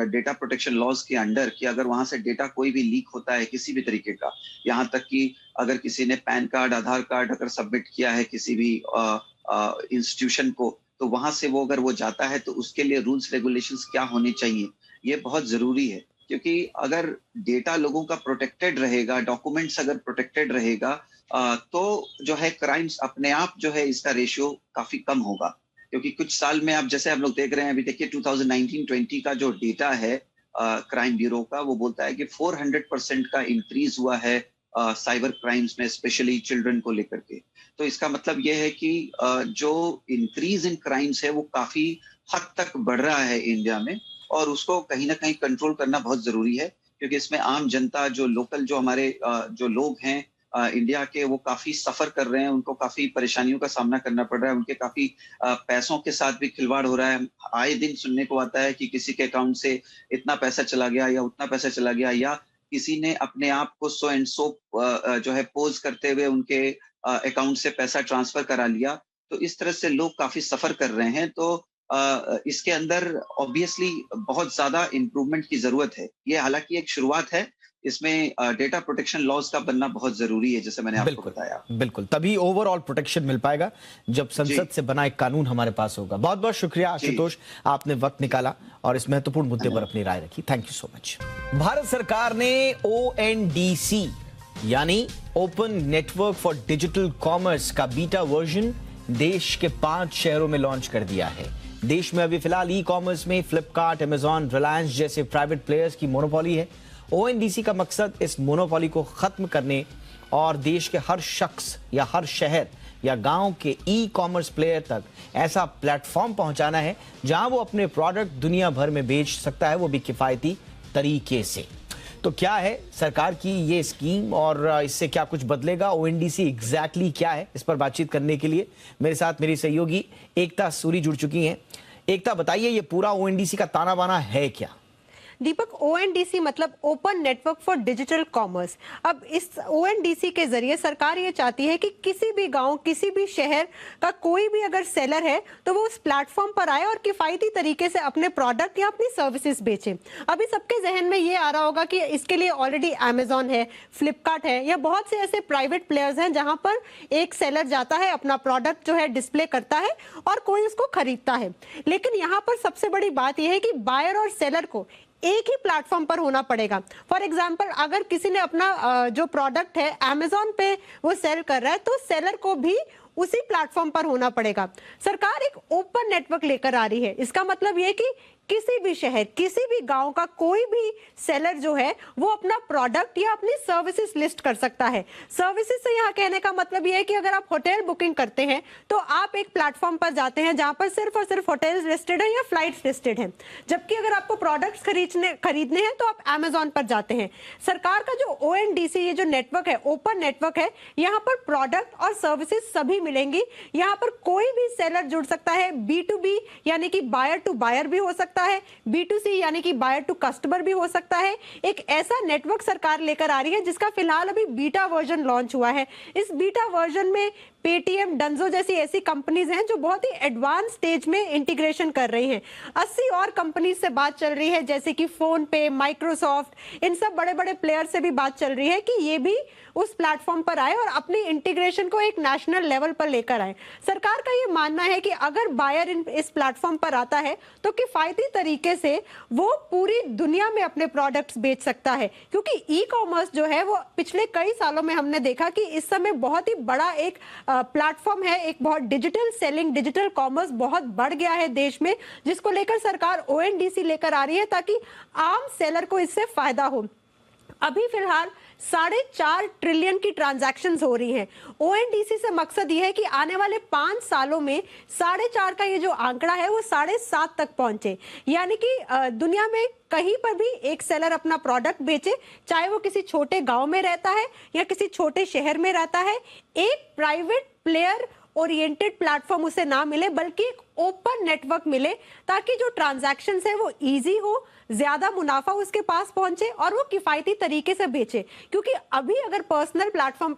डेटा प्रोटेक्शन लॉज के अंडर, कि अगर वहां से डेटा कोई भी लीक होता है किसी भी तरीके का, यहाँ तक कि अगर किसी ने पैन कार्ड, आधार कार्ड अगर सबमिट किया है किसी भी इंस्टीट्यूशन को, तो वहां से वो अगर वो जाता है तो उसके लिए रूल्स रेगुलेशंस क्या होने चाहिए, ये बहुत जरूरी है। क्योंकि अगर डेटा लोगों का प्रोटेक्टेड रहेगा, डॉक्यूमेंट्स अगर प्रोटेक्टेड रहेगा, तो जो है क्राइम्स अपने आप जो है इसका रेशियो काफी कम होगा। क्योंकि कुछ साल में आप जैसे हम लोग देख रहे हैं, अभी देखिए 2019-20 का जो डेटा है क्राइम ब्यूरो का, वो बोलता है कि 400% का इंक्रीज हुआ है साइबर क्राइम्स में, स्पेशली चिल्ड्रन को लेकर के। तो इसका मतलब ये है कि जो इंक्रीज इन क्राइम्स है वो काफी हद तक बढ़ रहा है इंडिया में, और उसको कहीं ना कहीं कंट्रोल करना बहुत जरूरी है। क्योंकि इसमें आम जनता, जो लोकल, जो हमारे जो लोग हैं इंडिया के, वो काफी सफर कर रहे हैं, उनको काफी परेशानियों का सामना करना पड़ रहा है, उनके काफी पैसों के साथ भी खिलवाड़ हो रहा है। आए दिन सुनने को आता है कि किसी के अकाउंट से इतना पैसा चला गया या उतना पैसा चला गया, या किसी ने अपने आप को सो एंड सो जो है पोज करते हुए उनके अकाउंट से पैसा ट्रांसफर करा लिया। तो इस तरह से लोग काफी सफर कर रहे हैं। तो इसके अंदर ऑब्वियसली बहुत ज्यादा इंप्रूवमेंट की जरूरत है। ये हालांकि एक शुरुआत है, इसमें डेटा प्रोटेक्शन लॉज का बनना बहुत जरूरी है, जैसे मैंने आपको बताया। बिल्कुल, तभी ओवरऑल प्रोटेक्शन मिल पाएगा जब संसद से बना एक कानून हमारे पास होगा। बहुत बहुत शुक्रिया आशुतोष, आपने वक्त निकाला और इस महत्वपूर्ण मुद्दे पर अपनी राय रखी। Thank you so much. Bharat सरकार ने ONDC यानी open network for digital commerce का बीटा वर्जन देश के 5 शहरों में लॉन्च कर दिया है। देश में अभी फिलहाल ई-कॉमर्स में फ्लिपकार्ट, अमेजॉन, रिलायंस जैसे प्राइवेट प्लेयर्स की मोनोपोली है। ONDC का मकसद इस मोनोपोली को खत्म करने और देश के हर शख्स या हर शहर या गांव के ई कॉमर्स प्लेयर तक ऐसा प्लेटफॉर्म पहुंचाना है जहां वो अपने प्रोडक्ट दुनिया भर में बेच सकता है, वो भी किफायती तरीके से। तो क्या है सरकार की ये स्कीम और इससे क्या कुछ बदलेगा, ओएनडीसी एग्जैक्टली क्या है, इस पर बातचीत करने के लिए मेरे साथ मेरी सहयोगी एकता सूरी जुड़ चुकी हैं। एकता, बताइए ये पूरा ओएनडीसी का ताना बाना है क्या? दीपक, ओएनडीसी मतलब open network for digital commerce. अब इस ओएनडीसी के जरिए सरकार ये चाहती है कि किसी भी गांव, किसी भी शहर का कोई भी अगर सेलर है तो वो उस प्लेटफॉर्म पर आए और किफायती तरीके से अपने प्रोडक्ट या अपनी सर्विसेज बेचे। अभी सबके जहन में ये आ रहा होगा कि इसके लिए ऑलरेडी अमेजॉन है, फ्लिपकार्ट है या बहुत से ऐसे प्राइवेट प्लेयर्स हैं जहां पर एक सेलर जाता है, अपना प्रोडक्ट जो है डिस्प्ले करता है और कोई उसको खरीदता है। लेकिन यहाँ पर सबसे बड़ी बात यह है कि बायर और सेलर को एक ही प्लेटफॉर्म पर होना पड़ेगा। फॉर एग्जाम्पल, अगर किसी ने अपना जो प्रोडक्ट है अमेजॉन पे वो सेल कर रहा है तो सेलर को भी उसी प्लेटफॉर्म पर होना पड़ेगा। सरकार एक ओपन नेटवर्क लेकर आ रही है। इसका मतलब यह कि किसी भी शहर, किसी भी गांव का कोई भी सेलर जो है वो अपना प्रोडक्ट या अपनी सर्विसेज लिस्ट कर सकता है। सर्विसेज से यहाँ कहने का मतलब ये है कि अगर आप होटल बुकिंग करते हैं तो आप एक प्लेटफॉर्म पर जाते हैं जहां पर सिर्फ और सिर्फ होटल्स लिस्टेड है या फ्लाइट्स लिस्टेड है। जबकि अगर आपको प्रोडक्ट्स खरीदने हैं तो आप अमेजॉन पर जाते हैं। सरकार का जो ओएनडीसी ये जो नेटवर्क है, ओपन नेटवर्क है, यहाँ पर प्रोडक्ट और सर्विसेज सभी मिलेंगी। यहाँ पर कोई भी सेलर जुड़ सकता है। B2B यानी कि बायर टू बायर भी हो सकता है, B2C यानी कि बायर टू कस्टमर भी हो सकता है। एक ऐसा नेटवर्क सरकार लेकर आ रही है जिसका फिलहाल अभी बीटा वर्जन लॉन्च हुआ है। इस बीटा वर्जन में पेटीएम, डंजो जैसी ऐसी कंपनीज हैं जो बहुत ही एडवांस स्टेज में इंटीग्रेशन कर रही हैं। 80 और कंपनीज से बात चल रही है जैसे कि फोन पे, माइक्रोसॉफ्ट, इन सब बड़े बड़े प्लेयर से भी बात चल रही है कि ये भी उस प्लेटफॉर्म पर आए और अपनी इंटीग्रेशन को एक नेशनल लेवल पर लेकर आए। सरकार का ये मानना है कि अगर बायर इस प्लेटफॉर्म पर आता है तो किफायती तरीके से वो पूरी दुनिया में अपने प्रोडक्ट्स बेच सकता है, क्योंकि ई कॉमर्स जो है वो पिछले कई सालों में हमने देखा कि इस समय बहुत ही बड़ा एक प्लेटफॉर्म है। एक बहुत डिजिटल सेलिंग, डिजिटल कॉमर्स बहुत बढ़ गया है देश में, जिसको लेकर सरकार ओएनडीसी लेकर आ रही है ताकि आम सेलर को इससे फायदा हो। अभी फिलहाल 4.5 ट्रिलियन की ट्रांजैक्शंस हो रही हैं। ओएनडीसी से मकसद ये है कि आने वाले 5 सालों में 4.5 का ये जो आंकड़ा है वो 7.5 तक पहुंचे, यानी कि दुनिया में कहीं पर भी एक सेलर अपना प्रोडक्ट बेचे, चाहे वो किसी छोटे गांव में रहता है या किसी छोटे शहर में रहता है, एक प्राइवेट प्लेयर ओरिएंटेड प्लेटफॉर्म उसे ना मिले बल्कि एक ओपन नेटवर्क मिले ताकि जो ट्रांजैक्शंस है वो इजी हो, ज्यादा मुनाफा उसके पास पहुंचे और वो किफायती तरीके से बेचे। क्योंकि अभी अगर पर्सनल प्लेटफॉर्म,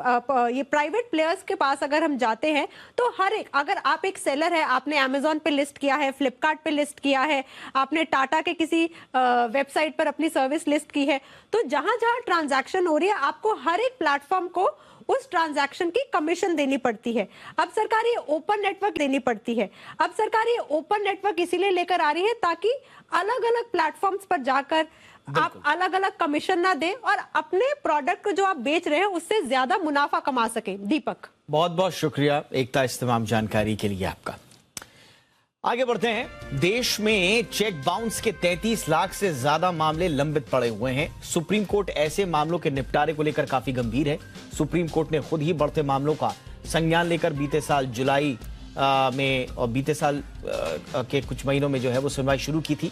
ये प्राइवेट प्लेयर्स के पास अगर हम जाते हैं तो हर एक, अगर आप एक सेलर है, आपने अमेजॉन पे लिस्ट किया है, फ्लिपकार्ट पे लिस्ट किया है, आपने टाटा के किसी वेबसाइट पर अपनी सर्विस लिस्ट की है, तो जहां जहां ट्रांजैक्शन हो रही है आपको हर एक प्लेटफॉर्म को उस ट्रांजैक्शन की कमीशन देनी पड़ती है। अब सरकार ये ओपन नेटवर्क देनी पड़ती है। अब सरकार ये ओपन नेटवर्क इसीलिए लेकर आ रही है ताकि अलग अलग प्लेटफॉर्म्स पर जाकर आप अलग अलग कमीशन ना दें और अपने प्रोडक्ट को जो आप बेच रहे हैं उससे ज्यादा मुनाफा कमा सके। दीपक, बहुत बहुत शुक्रिया एकता, इस तमाम जानकारी के लिए आपका। आगे बढ़ते हैं। देश में चेक बाउंस के 33 लाख से ज्यादा मामले लंबित पड़े हुए हैं। सुप्रीम कोर्ट ऐसे मामलों के निपटारे को लेकर काफी गंभीर है। सुप्रीम कोर्ट ने खुद ही बढ़ते मामलों का संज्ञान लेकर बीते साल जुलाई में और बीते साल के कुछ महीनों में जो है वो सुनवाई शुरू की थी।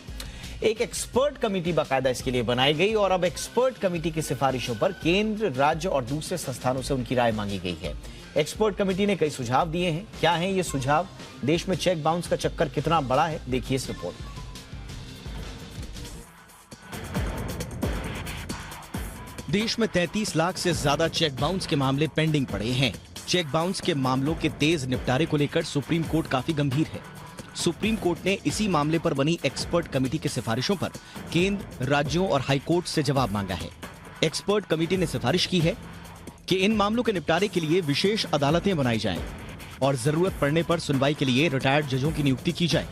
एक एक्सपर्ट कमेटी बाकायदा इसके लिए बनाई गई और अब एक्सपर्ट कमेटी की सिफारिशों पर केंद्र, राज्य और दूसरे संस्थानों से उनकी राय मांगी गई है। एक्सपर्ट कमेटी ने कई सुझाव दिए हैं। क्या हैं ये सुझाव? देश में चेक बाउंस का चक्कर कितना बड़ा है, देखिए इस रिपोर्ट में। देश में 33 लाख से ज्यादा चेक बाउंस के मामले पेंडिंग पड़े हैं। चेक बाउंस के मामलों के तेज निपटारे को लेकर सुप्रीम कोर्ट काफी गंभीर है। सुप्रीम कोर्ट ने इसी मामले पर बनी एक्सपर्ट कमेटी की सिफारिशों पर केंद्र, राज्यों और हाईकोर्ट से जवाब मांगा है। एक्सपर्ट कमेटी ने सिफारिश की है कि इन मामलों के निपटारे के लिए विशेष अदालतें बनाई जाएं और जरूरत पड़ने पर सुनवाई के लिए रिटायर्ड जजों की नियुक्ति की जाए।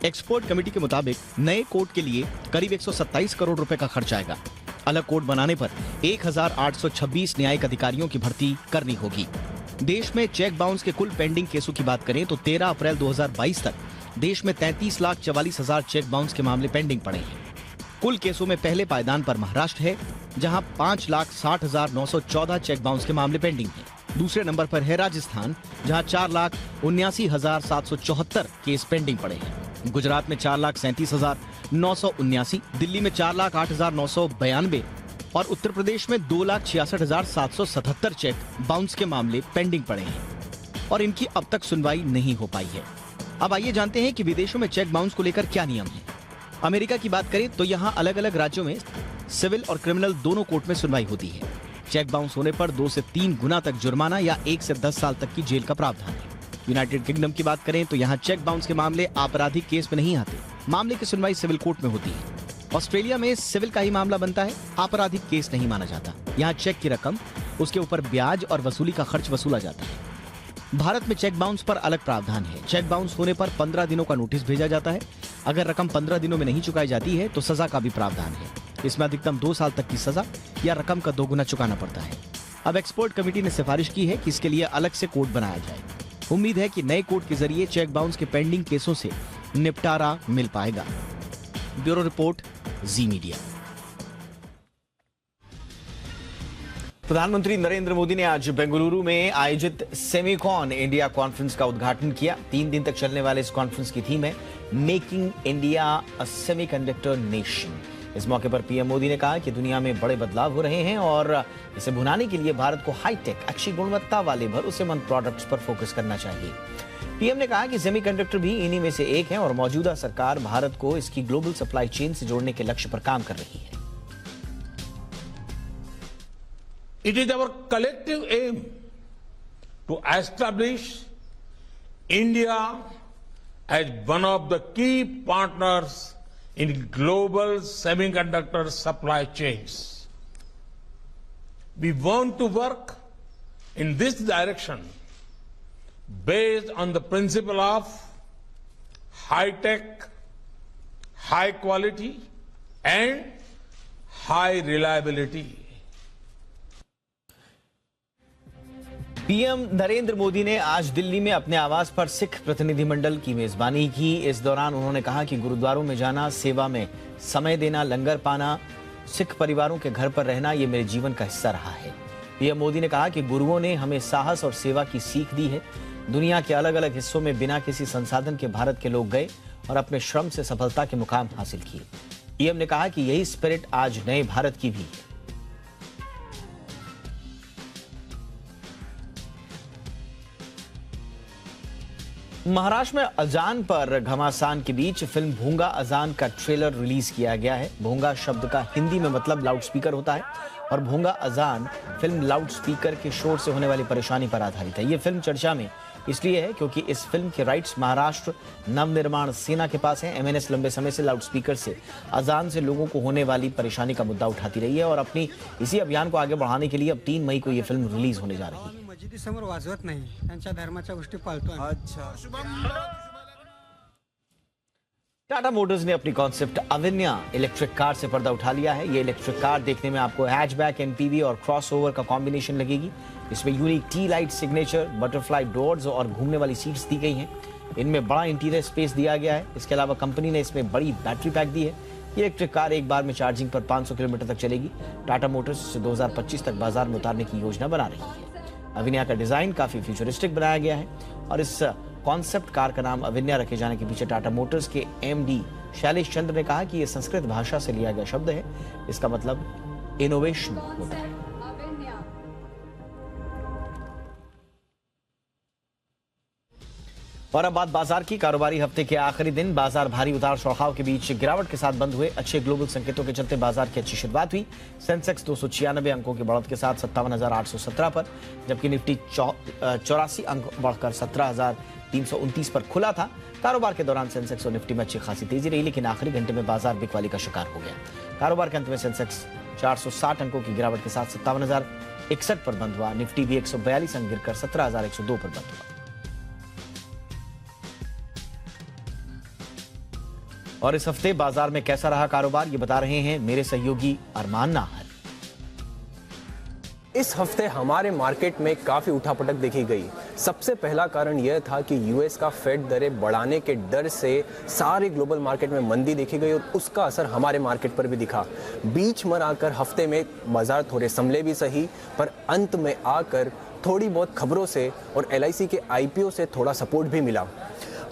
एक्सपर्ट कमेटी के मुताबिक नए कोर्ट के लिए करीब 127 करोड़ रुपए का खर्च आएगा। अलग कोर्ट बनाने पर 1826 न्यायिक अधिकारियों की भर्ती करनी होगी। देश में चेक बाउंस के कुल पेंडिंग केसों की बात करें तो 13 अप्रैल 2022 तक देश में 33,44,000 चेक बाउंस के मामले पेंडिंग पड़े हैं। कुल केसों में पहले पायदान पर महाराष्ट्र है, जहां 5,60,914 चेक बाउंस के मामले पेंडिंग हैं। दूसरे नंबर पर है राजस्थान, जहां 4,79,774 केस पेंडिंग पड़े हैं। गुजरात में 4,37,979, दिल्ली में 4,08,992 और उत्तर प्रदेश में 2,66,777 चेक बाउंस के मामले पेंडिंग पड़े हैं और इनकी अब तक सुनवाई नहीं हो पाई है। अब आइए जानते हैं कि विदेशों में चेक बाउंस को लेकर क्या नियम है। अमेरिका की बात करें तो यहाँ अलग अलग राज्यों में सिविल और क्रिमिनल दोनों कोर्ट में सुनवाई होती है। चेक बाउंस होने पर 2 से 3 गुना तक जुर्माना या 1 से 10 साल तक की जेल का प्रावधान है। यूनाइटेड किंगडम की बात करें तो यहाँ चेक बाउंस के मामले आपराधिक केस में नहीं आते, मामले की सुनवाई सिविल कोर्ट में होती है। ऑस्ट्रेलिया में सिविल का ही मामला बनता है, आपराधिक केस नहीं माना जाता। यहाँ चेक की रकम, उसके ऊपर ब्याज और वसूली का खर्च वसूला जाता है। भारत में चेक बाउंस पर अलग प्रावधान है। चेक बाउंस होने पर 15 दिनों का नोटिस भेजा जाता है। अगर रकम 15 दिनों में नहीं चुकाई जाती है तो सजा का भी प्रावधान है। इसमें अधिकतम 2 साल तक की सजा या रकम का 2 गुना चुकाना पड़ता है। अब एक्सपर्ट कमेटी ने सिफारिश की है कि इसके लिए अलग से कोर्ट बनाया जाए। उम्मीद है कि नए कोर्ट के जरिए चेक बाउंस के पेंडिंग केसों से निपटारा मिल पाएगा। ब्यूरो रिपोर्ट, जी मीडिया। प्रधानमंत्री नरेंद्र मोदी ने आज बेंगलुरु में आयोजित सेमीकॉन इंडिया कॉन्फ्रेंस का उद्घाटन किया। 3 दिन तक चलने वाले इस कॉन्फ्रेंस की थीम है मेकिंग इंडिया अ सेमीकंडक्टर नेशन। इस मौके पर पीएम मोदी ने कहा कि दुनिया में बड़े बदलाव हो रहे हैं और इसे भुनाने के लिए भारत को हाईटेक, अच्छी गुणवत्ता वाले भरोसेमंद प्रोडक्ट्स पर फोकस करना चाहिए। पीएम ने कहा कि सेमीकंडक्टर भी इन्हीं में से एक है और मौजूदा सरकार भारत को इसकी ग्लोबल सप्लाई चेन से जोड़ने के लक्ष्य पर काम कर रही है। It is our collective aim to establish India as one of the key partners in global semiconductor supply chains. We want to work in this direction based on the principle of high tech, high quality and high reliability. PM Narendra Modi ने आज दिल्ली में अपने आवास पर सिख प्रतिनिधिमंडल की मेजबानी की। इस दौरान उन्होंने कहा कि गुरुद्वारों में जाना, सेवा में समय देना, लंगर पाना, सिख परिवारों के घर पर रहना, ये मेरे जीवन का हिस्सा रहा है। पीएम मोदी ने कहा कि गुरुओं ने हमें साहस और सेवा की सीख दी है। दुनिया के अलग अलग हिस्सों में बिना किसी संसाधन के भारत के लोग गए और अपने श्रम से सफलता के मुकाम हासिल किए। पीएम ने कहा कि यही स्पिरिट आज नए भारत की भी है। महाराष्ट्र में अजान पर घमासान के बीच फिल्म भूंगा अजान का ट्रेलर रिलीज किया गया है। भूंगा शब्द का हिंदी में मतलब लाउडस्पीकर होता है और भूंगा अजान फिल्म लाउडस्पीकर के शोर से होने वाली परेशानी पर आधारित है। ये फिल्म चर्चा में इसलिए है क्योंकि इस फिल्म के राइट्स महाराष्ट्र नवनिर्माण सेना के पास है। एमएनएस लंबे समय से लाउडस्पीकर से अजान से लोगों को होने वाली परेशानी का मुद्दा उठाती रही है और अपनी इसी अभियान को आगे बढ़ाने के लिए अब 3 मई को ये फिल्म रिलीज होने जा रही है। समोर वाजवत नाही, त्यांच्या धर्माच्या गोष्टी पाळतो। अच्छा। टाटा मोटर्स ने अपनी कॉन्सेप्ट अविन्या इलेक्ट्रिक कार से पर्दा उठा लिया है। ये इलेक्ट्रिक कार देखने में आपको हैचबैक, एमपीवी और क्रॉसओवर का कॉम्बिनेशन लगेगी। इसमें unique T light signature, butterfly doors और घूमने वाली सीट्स दी गई हैं। इनमें बड़ा इंटीरियर स्पेस दिया गया है। इसके अलावा कंपनी ने इसमें बड़ी बैटरी पैक दी है। इलेक्ट्रिक कार एक बार में चार्जिंग पर 500 किलोमीटर तक चलेगी। टाटा मोटर्स इसे 2025 तक बाजार में उतारने की योजना बना रही है। अविन्या का डिजाइन काफी फ्यूचरिस्टिक बनाया गया है और इस कॉन्सेप्ट कार का नाम अविन्या रखे जाने के पीछे टाटा मोटर्स के एमडी शैलेश चंद्र ने कहा कि यह संस्कृत भाषा से लिया गया शब्द है। इसका मतलब इनोवेशन होता है। और अब बात बाजार की। कारोबारी हफ्ते के आखिरी दिन बाजार भारी उतार चढ़ाव के बीच गिरावट के साथ बंद हुए। अच्छे ग्लोबल संकेतों के चलते बाजार की अच्छी शुरुआत हुई। सेंसेक्स 296 अंकों की बढ़त के साथ 57,817 पर, जबकि निफ्टी 84 अंक बढ़कर 17,329 पर खुला था। कारोबार के दौरान सेंसेक्स और निफ्टी में अच्छी खासी तेजी रही, लेकिन आखिरी घंटे में बाजार बिकवाली का शिकार हो गया। कारोबार के अंत में सेंसेक्स 460 अंकों की गिरावट के साथ 57,061 पर बंद हुआ। निफ्टी भी 142 अंक गिरकर 17,102 पर बंद हुआ। और इस हफ्ते बाजार में कैसा रहा कारोबार, ये बता रहे हैं मेरे सहयोगी अरमान नाहर। इस हफ्ते हमारे मार्केट में काफी उठापटक देखी गई। सबसे पहला कारण यह था कि यूएस का फेड दरें बढ़ाने के डर से सारे ग्लोबल मार्केट में मंदी देखी गई और उसका असर हमारे मार्केट पर भी दिखा। बीच में आकर हफ्ते में बाजार थोड़े संभले भी सही, पर अंत में आकर थोड़ी बहुत खबरों से और LIC के IPO से थोड़ा सपोर्ट भी मिला।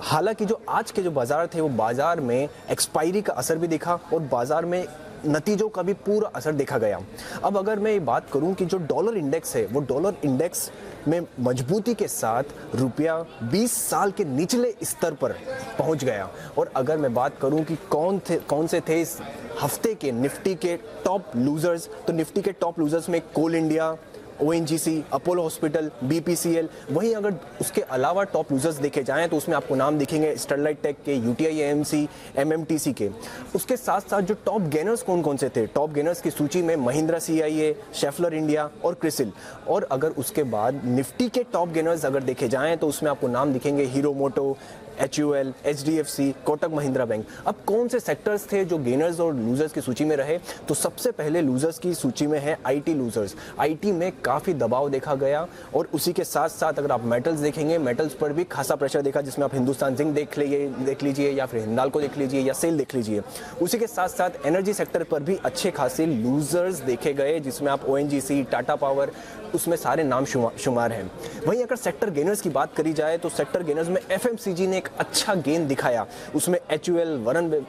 हालांकि जो आज के जो बाजार थे वो बाजार में एक्सपायरी का असर भी दिखा और बाजार में नतीजों का भी पूरा असर देखा गया। अब अगर मैं ये बात करूं कि जो डॉलर इंडेक्स है वो डॉलर इंडेक्स में मजबूती के साथ रुपया 20 साल के निचले स्तर पर पहुंच गया। और अगर मैं बात करूं कि कौन से थे इस हफ्ते के निफ्टी के टॉप लूजर्स, तो निफ्टी के टॉप लूजर्स में Coal India, ONGC, Apollo hospital, BPCL, वहीं अगर उसके अलावा टॉप यूजर्स देखे जाएं तो उसमें आपको नाम दिखेंगे स्टरलाइट टेक के, UTI AMC, MMTC के। उसके साथ साथ जो टॉप गेनर्स कौन कौन से थे, टॉप गेनर्स की सूची में महिंद्रा CIA, शेफलर इंडिया और क्रिसिल। और अगर उसके बाद निफ्टी के टॉप गेनर्स अगर देखे जाएं तो उसमें आपको नाम दिखेंगे हीरो मोटो, HUL, HDFC, Kotak Mahindra bank. अब कौन से सेक्टर्स थे जो गेनर्स और लूजर्स की सूची में रहे, तो सबसे पहले लूजर्स की सूची में है IT लूजर्स। IT में काफ़ी दबाव देखा गया और उसी के साथ साथ अगर आप मेटल्स देखेंगे, मेटल्स पर भी खासा प्रेशर देखा, जिसमें आप हिंदुस्तान जिंक देख लीजिए या फिर हिंदाल्को देख लीजिए या सेल देख लीजिए। उसी के साथ साथ एनर्जी सेक्टर पर भी अच्छे खासे लूजर्स देखे गए, जिसमें आप ONGC, टाटा पावर, उसमें सारे नाम शुमार हैं। वहीं अगर सेक्टर गेनर्स की बात करी जाए तो सेक्टर गेनर्स में FMCG ने एक अच्छा गेन दिखाया। उसमें HUL,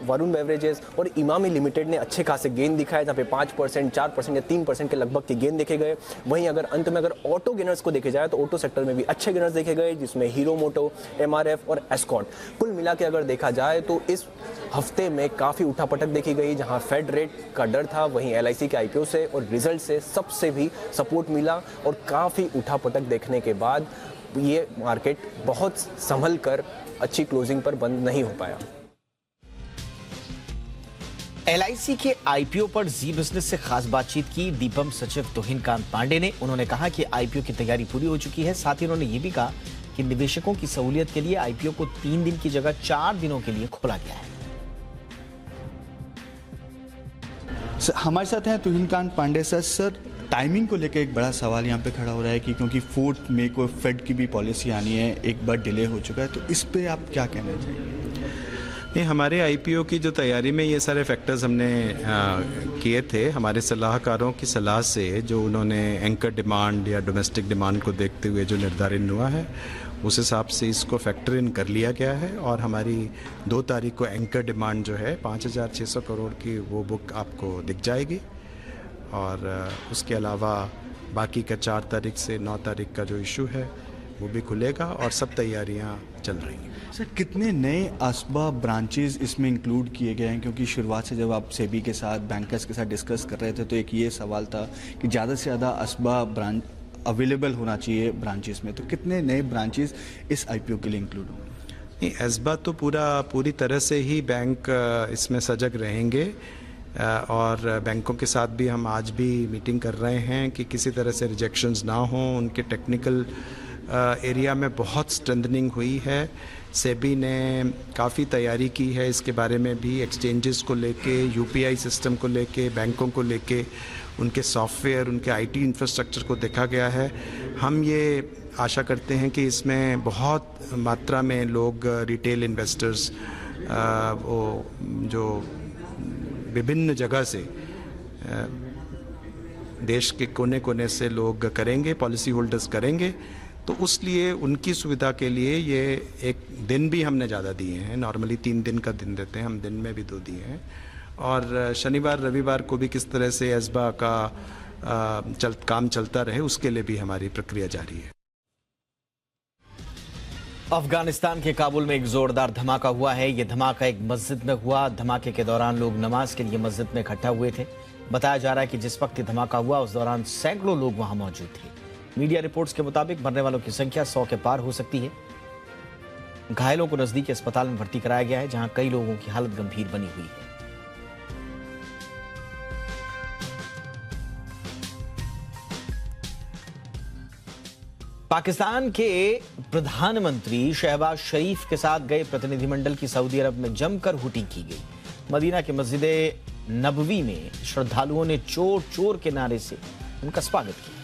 वरुण बेवरेजेस और इमामी लिमिटेड ने अच्छे खासे गेन दिखाए, जहाँ पे 5%, 4% या 3% के लगभग के गेन देखे गए। वहीं अगर अंत में अगर ऑटो गेनर्स को देखे जाए तो ऑटो सेक्टर में भी अच्छे गेनर्स देखे गए, जिसमें हीरो मोटो, MRF और एस्कॉन। कुल मिला के अगर देखा जाए तो इस हफ्ते में काफ़ी उठापटक देखी गई, जहां फेड रेट का डर था वहीं LIC के IPO से और रिजल्ट से सबसे भी सपोर्ट मिला और काफ़ी उठापटक देखने के बाद ये मार्केट बहुत संभल कर अच्छी क्लोजिंग पर बंद नहीं हो पाया। LIC के IPO पर जी बिजनेस से खास बातचीत की दीपम सचिव तुहिनकांत पांडे ने। उन्होंने कहा कि IPO की तैयारी पूरी हो चुकी है। साथ ही उन्होंने ये भी कहा कि निवेशकों की सहूलियत के लिए IPO को 3 दिन की जगह 4 दिनों के लिए खोला गया है। हमारे साथ हैं Tuhin Kanta Pandey sir. Sir, timing को लेकर एक बड़ा सवाल यहाँ पे खड़ा हो रहा है कि क्योंकि 4 मई को फेड की भी पॉलिसी आनी है, एक बार डिले हो चुका है, तो इस पे आप क्या कहना चाहिए? ये हमारे IPO की जो तैयारी में ये सारे फैक्टर्स हमने किए थे। हमारे सलाहकारों की सलाह से जो उन्होंने एंकर डिमांड या डोमेस्टिक डिमांड को देखते हुए जो निर्धारित हुआ है, उस हिसाब से इसको फैक्टर इन कर लिया गया है। और हमारी 2 तारीख को एंकर डिमांड जो है 5,600 करोड़ की, वो बुक आपको दिख जाएगी। और उसके अलावा बाकी का 4 तारीख से 9 तारीख का जो इशू है वो भी खुलेगा और सब तैयारियां चल रही हैं। सर, कितने नए असबा ब्रांचेस इसमें इंक्लूड किए गए हैं? क्योंकि शुरुआत से जब आप सेबी के साथ, बैंकर्स के साथ डिस्कस कर रहे थे तो एक ये सवाल था कि ज़्यादा से ज़्यादा असबा ब्रांच अवेलेबल होना चाहिए ब्रांचेस में, तो कितने नए ब्रांचेस इस IPO के लिए इंक्लूड होंगे? नहीं, असबा तो पूरी तरह से ही बैंक इसमें सजग रहेंगे। और बैंकों के साथ भी हम आज भी मीटिंग कर रहे हैं कि किसी तरह से रिजेक्शंस ना हो। उनके टेक्निकल एरिया में बहुत स्ट्रेंथनिंग हुई है। सेबी ने काफ़ी तैयारी की है इसके बारे में भी, एक्सचेंजेस को लेके, UPI सिस्टम को लेके, बैंकों को लेके, उनके सॉफ्टवेयर, उनके IT इंफ्रास्ट्रक्चर को देखा गया है। हम ये आशा करते हैं कि इसमें बहुत मात्रा में लोग, रिटेल इन्वेस्टर्स, वो जो विभिन्न जगह से देश के कोने कोने से लोग करेंगे, पॉलिसी होल्डर्स करेंगे, तो उस लिए उनकी सुविधा के लिए ये एक दिन भी हमने ज़्यादा दिए हैं। नॉर्मली 3 दिन का दिन देते हैं, हम दिन में भी 2 दिए हैं। और शनिवार रविवार को भी किस तरह से असबा का काम चलता रहे, उसके लिए भी हमारी प्रक्रिया जारी है। अफगानिस्तान के काबुल में एक जोरदार धमाका हुआ है। यह धमाका एक मस्जिद में हुआ। धमाके के दौरान लोग नमाज के लिए मस्जिद में इकट्ठा हुए थे। बताया जा रहा है कि जिस वक्त धमाका हुआ उस दौरान सैकड़ों लोग वहां मौजूद थे। मीडिया रिपोर्ट्स के मुताबिक मरने वालों की संख्या 100 के पार हो सकती है। घायलों को नजदीकी अस्पताल में भर्ती कराया गया है, जहां कई लोगों की हालत गंभीर बनी हुई है। पाकिस्तान के प्रधानमंत्री शहबाज शरीफ के साथ गए प्रतिनिधिमंडल की सऊदी अरब में जमकर हुटी की गई। मदीना के मस्जिद नबवी में श्रद्धालुओं ने चोर चोर के नारे से उनका स्वागत किया।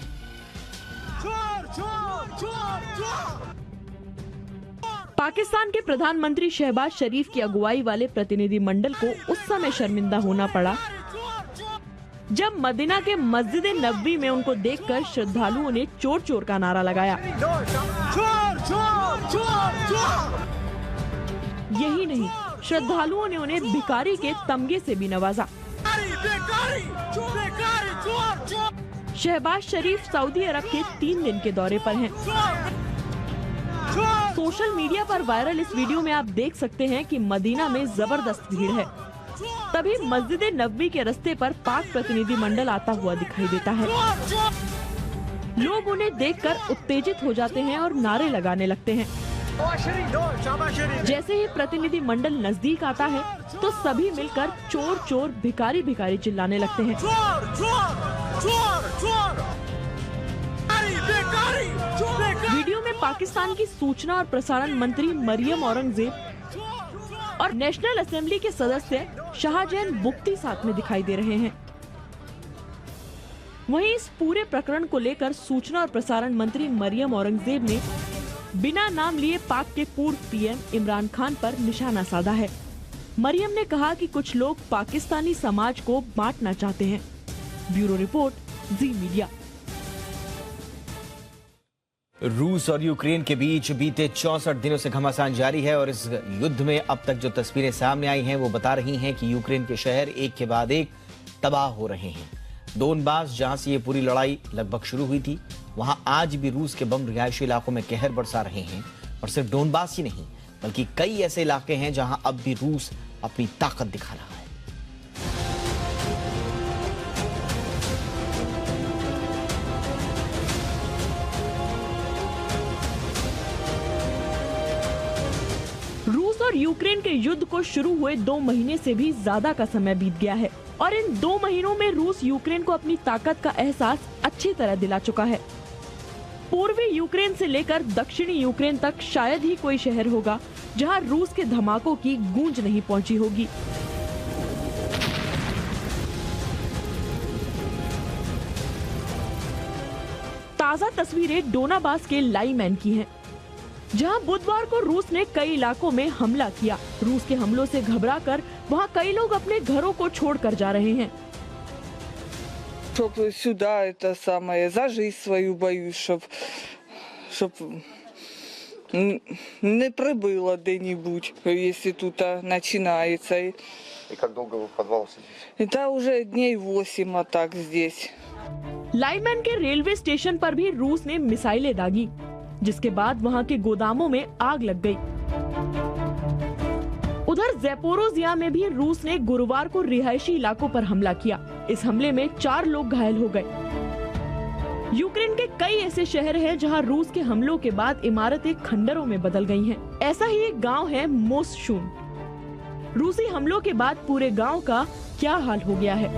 पाकिस्तान के प्रधानमंत्री शहबाज शरीफ की अगुवाई वाले प्रतिनिधिमंडल को उस समय शर्मिंदा होना पड़ा जब मदीना के मस्जिद नबवी में उनको देखकर श्रद्धालुओं ने चोर चोर का नारा लगाया। यही नहीं, श्रद्धालुओं ने उन्हें भिखारी के तमगे से भी नवाजा। शहबाज शरीफ सऊदी अरब के 3 दिन के दौरे पर हैं। सोशल मीडिया पर वायरल इस वीडियो में आप देख सकते हैं कि मदीना में जबरदस्त भीड़ है। तभी मस्जिद नबवी के रास्ते पर पाक प्रतिनिधि मंडल आता हुआ दिखाई देता है। लोग उन्हें देखकर उत्तेजित हो जाते हैं और नारे लगाने लगते हैं। जैसे ही प्रतिनिधि मंडल नजदीक आता है तो सभी मिलकर चोर चोर भिखारी भिखारी चिल्लाने लगते हैं। वीडियो में पाकिस्तान की सूचना और प्रसारण मंत्री मरियम औरंगजेब और नेशनल असेंबली के सदस्य शाहजहान बुख्ती साथ में दिखाई दे रहे हैं। वहीं इस पूरे प्रकरण को लेकर सूचना और प्रसारण मंत्री मरियम औरंगजेब ने बिना नाम लिए पाक के पूर्व पीएम इमरान खान पर निशाना साधा है। मरियम ने कहा कि कुछ लोग पाकिस्तानी समाज को बांटना चाहते हैं। ब्यूरो रिपोर्ट, जी मीडिया। रूस और यूक्रेन के बीच बीते 64 दिनों से घमासान जारी है और इस युद्ध में अब तक जो तस्वीरें सामने आई हैं वो बता रही हैं कि यूक्रेन के शहर एक के बाद एक तबाह हो रहे हैं। डोनबास, जहां से ये पूरी लड़ाई लगभग शुरू हुई थी, वहां आज भी रूस के बम रिहायशी इलाकों में कहर बरसा रहे हैं। और सिर्फ डोनबास ही नहीं बल्कि कई ऐसे इलाके हैं जहां अब भी रूस अपनी ताकत दिखा रहा है। रूस और यूक्रेन के युद्ध को शुरू हुए 2 महीने से भी ज्यादा का समय बीत गया है और इन 2 महीनों में रूस यूक्रेन को अपनी ताकत का एहसास अच्छी तरह दिला चुका है। पूर्वी यूक्रेन से लेकर दक्षिणी यूक्रेन तक शायद ही कोई शहर होगा जहां रूस के धमाकों की गूंज नहीं पहुंची होगी। ताजा तस्वीरें डोनाबास के लाईमैन की हैं, जहां बुधवार को रूस ने कई इलाकों में हमला किया। रूस के हमलों से घबराकर वहां कई लोग अपने घरों को छोड़कर जा रहे हैं। Чтоб сюда это самое, за жизнь свою боюсь, чтоб не прибыло где-нибудь, если тут начинается. И как долго вы в подвале сидите? Это уже дней 8 а так здесь. लाईमैन के रेलवे स्टेशन पर भी रूस ने मिसाइलें दागी, जिसके बाद वहां के गोदामों में आग लग गई। उधर ज़ेपोरोजिया में भी रूस ने गुरुवार को रिहायशी इलाकों पर हमला किया। इस हमले में 4 लोग घायल हो गए। यूक्रेन के कई ऐसे शहर हैं जहां रूस के हमलों के बाद इमारतें खंडरों में बदल गई हैं। ऐसा ही एक गांव है मोसशून। रूसी हमलों के बाद पूरे गांव का क्या हाल हो गया है।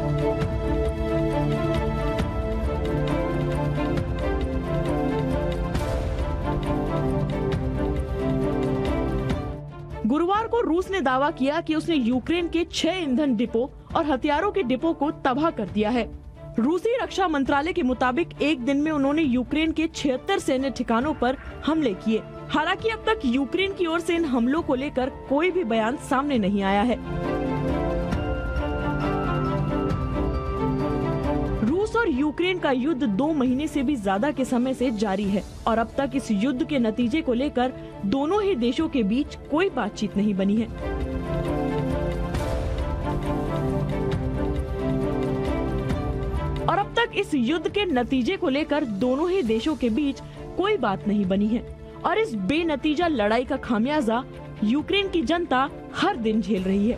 गुरुवार को रूस ने दावा किया कि उसने यूक्रेन के 6 ईंधन डिपो और हथियारों के डिपो को तबाह कर दिया है। रूसी रक्षा मंत्रालय के मुताबिक एक दिन में उन्होंने यूक्रेन के 76 सैन्य ठिकानों पर हमले किए। हालांकि अब तक यूक्रेन की ओर से इन हमलों को लेकर कोई भी बयान सामने नहीं आया है। रूस और यूक्रेन का युद्ध 2 महीने से भी ज्यादा के समय से जारी है और अब तक इस युद्ध के नतीजे को लेकर दोनों ही देशों के बीच कोई बातचीत नहीं बनी है। और अब तक इस युद्ध के नतीजे को लेकर दोनों ही देशों के बीच कोई बात नहीं बनी है और इस बेनतीजा लड़ाई का खामियाजा यूक्रेन की जनता हर दिन झेल रही है।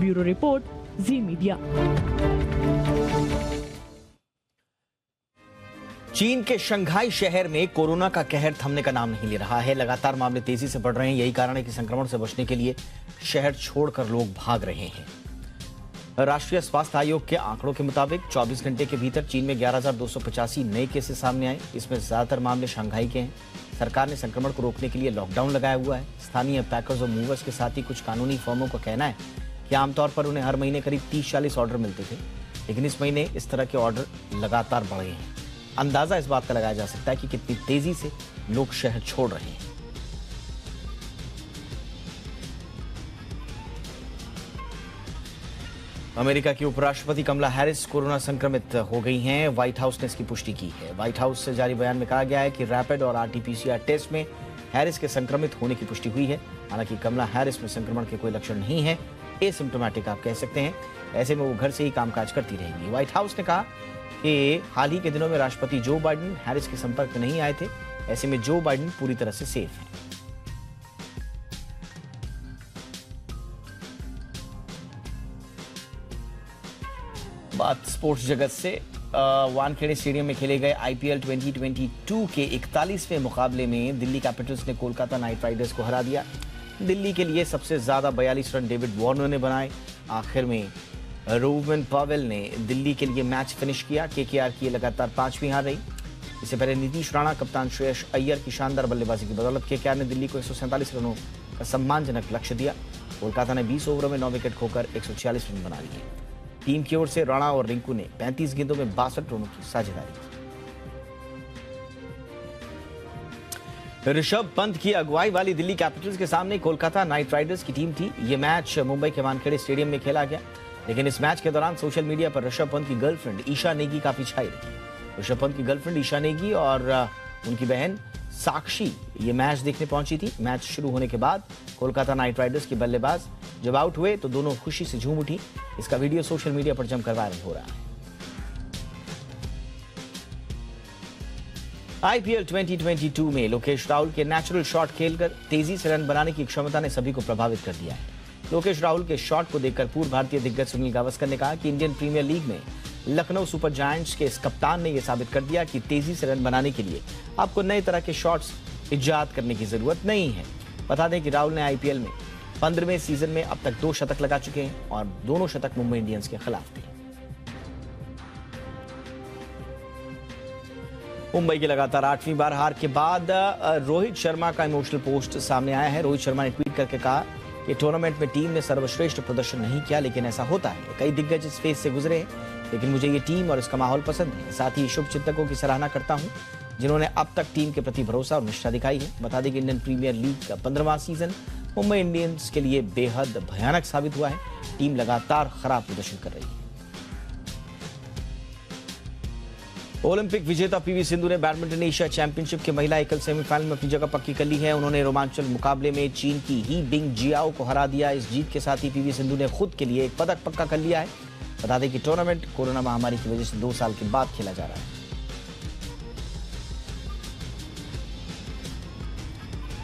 ब्यूरो रिपोर्ट, जी मीडिया। चीन के शंघाई शहर में कोरोना का कहर थमने का नाम नहीं ले रहा है। लगातार मामले तेजी से बढ़ रहे हैं। यही कारण है कि संक्रमण से बचने के लिए शहर छोड़कर लोग भाग रहे हैं। राष्ट्रीय स्वास्थ्य आयोग के आंकड़ों के मुताबिक 24 घंटे के भीतर चीन में 11,285 नए केसेस सामने आए। इसमें ज्यादातर मामले शंघाई के हैं। सरकार ने संक्रमण को रोकने के लिए लॉकडाउन लगाया हुआ है। स्थानीय पैकर्स और मूवर्स के साथ ही कुछ कानूनी फर्मों का कहना है कि आमतौर पर उन्हें हर महीने करीब 30-40 ऑर्डर मिलते थे, लेकिन इस महीने इस तरह के ऑर्डर लगातार बढ़ गए हैं। अंदाजा इस बात का लगाया जा सकता है कि कितनी तेजी से लोग शहर छोड़ रहे हैं। अमेरिका की उपराष्ट्रपति कमला हैरिस कोरोना संक्रमित हो गई हैं। व्हाइट हाउस ने इसकी पुष्टि की है। व्हाइट हाउस से जारी बयान में कहा गया है कि रैपिड और आरटी-पीसीआर टेस्ट में हैरिस के संक्रमित होने की पुष्टि हुई है। हालांकि कमला हैरिस में संक्रमण के कोई लक्षण नहीं है, एसिम्प्टोमेटिक आप कह सकते हैं। ऐसे में वो घर से ही कामकाज करती रहेंगी। व्हाइट हाउस ने कहा कि हाल ही के दिनों में राष्ट्रपति जो बाइडेन हैरिस के संपर्क में नहीं आए थे। ऐसे में जो बाइडेन पूरी तरह से सेफ हैं। बात स्पोर्ट्स जगत से। वानखेड़े स्टेडियम में खेले गए आईपीएल 2022 के 41वें मुकाबले में दिल्ली कैपिटल्स ने कोलकाता नाइट राइडर्स को हरा दिया। दिल्ली के लिए सबसे ज्यादा 42 रन डेविड वार्नर ने बनाए। आखिर में रोवन पावेल ने दिल्ली के लिए मैच फिनिश किया। केकेआर की लगातार 5वीं हार रही। इससे पहले नीतीश राणा, कप्तान श्रेयस अय्यर की शानदार बल्लेबाजी की बदौलत केकेआर ने दिल्ली को 147 रनों का सम्मानजनक लक्ष्य दिया। कोलकाता ने 20 ओवरों में 9 विकेट खोकर 146 रन बना लिए। टीम की ओर से राणा और रिंकू ने 35 गेंदों में 62 रनों की साझेदारी की। ऋषभ पंत की अगुवाई वाली दिल्ली कैपिटल्स के सामने कोलकाता नाइट राइडर्स की टीम थी। यह मैच मुंबई के वानखेड़े स्टेडियम में खेला गया, लेकिन इस मैच के दौरान सोशल मीडिया पर ऋषभ पंत की गर्लफ्रेंड ईशा नेगी काफी छाई रही। ऋषभ पंत की गर्लफ्रेंड ईशा नेगी और उनकी बहन साक्षी ये मैच देखने पहुंची थी। मैच शुरू होने के बाद कोलकाता नाइट राइडर्स की बल्लेबाज जब आउट हुए तो दोनों खुशी से झूम उठी। इसका वीडियो सोशल मीडिया पर जमकर वायरल हो रहा है। आईपीएल 2022 में लोकेश राहुल के नेचुरल शॉट खेलकर तेजी से रन बनाने की क्षमता ने सभी को प्रभावित कर दिया है। लोकेश राहुल के शॉट को देखकर पूर्व भारतीय दिग्गज सुनील गावस्कर ने कहा कि इंडियन प्रीमियर लीग में लखनऊ सुपर जायंट्स के इस कप्तान ने यह साबित कर दिया कि तेजी से रन बनाने के लिए आपको नए तरह के शॉट्स इजाद करने की जरूरत नहीं है। बता दें कि राहुल ने आईपीएल में 15वें सीजन में अब तक 2 शतक लगा चुके हैं और दोनों शतक मुंबई इंडियंस के खिलाफ थे। मुंबई की लगातार 8वीं बार हार के बाद रोहित शर्मा का इमोशनल पोस्ट सामने आया है। रोहित शर्मा ने ट्वीट करके कहा कि टूर्नामेंट में टीम ने सर्वश्रेष्ठ प्रदर्शन नहीं किया, लेकिन ऐसा होता है। कई दिग्गज इस फेज से गुजरे हैं, लेकिन मुझे ये टीम और इसका माहौल पसंद है। साथ ही शुभचिंतकों की सराहना करता हूं जिन्होंने अब तक टीम के प्रति भरोसा और निष्ठा दिखाई है। बता दें कि इंडियन प्रीमियर लीग का 15वां सीजन मुंबई इंडियंस के लिए बेहद भयानक साबित हुआ है। टीम लगातार खराब प्रदर्शन कर रही है। ओलंपिक विजेता पीवी सिंधु ने बैडमिंटन एशिया चैंपियनशिप के महिला एकल सेमीफाइनल में अपनी जगह पक्की कर ली है। उन्होंने रोमांचक मुकाबले में चीन की ही बिंग जियाओ को हरा दिया। इस जीत के साथ ही पीवी सिंधु ने खुद के लिए एक पदक पक्का कर लिया है। बता दें कि टूर्नामेंट कोरोना महामारी की वजह से 2 साल के बाद खेला जा रहा है।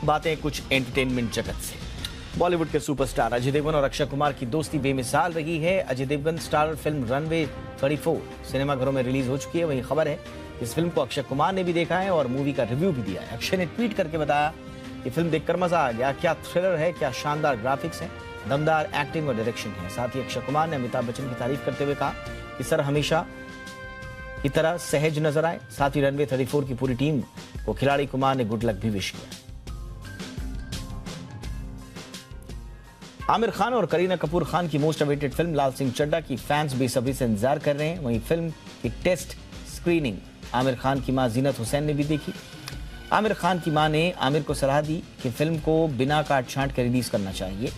बातें कुछ एंटरटेनमेंट जगत से। बॉलीवुड के सुपरस्टार अजय देवगन और अक्षय कुमार की दोस्ती बेमिसाल रही है। Ajay Devgan starrer film Runway 34 सिनेमाघरों में रिलीज हो चुकी है। वहीं खबर है इस फिल्म को अक्षय कुमार ने भी देखा है और मूवी का रिव्यू भी दिया है। अक्षय ने ट्वीट करके बताया कि फिल्म देखकर मजा आ गया, क्या थ्रिलर है, क्या शानदार ग्राफिक्स है, दमदार एक्टिंग और डायरेक्शन है। साथ ही अक्षय कुमार ने अमिताभ बच्चन की तारीफ करते हुए कहा कि सर हमेशा की तरह सहज नजर आए। साथ ही रनवे 34 की पूरी टीम को खिलाड़ी कुमार ने गुड लक भी विश किया। आमिर खान और करीना कपूर खान की मोस्ट अवेटेड फिल्म लाल सिंह चड्ढा की फैंस बेसब्री से इंतजार कर रहे हैं। वहीं फिल्म की टेस्ट स्क्रीनिंग आमिर खान की मां जीनत हुसैन ने भी देखी। आमिर खान की मां ने आमिर को सलाह दी कि फिल्म को बिना काट छांट कर रिलीज करना चाहिए।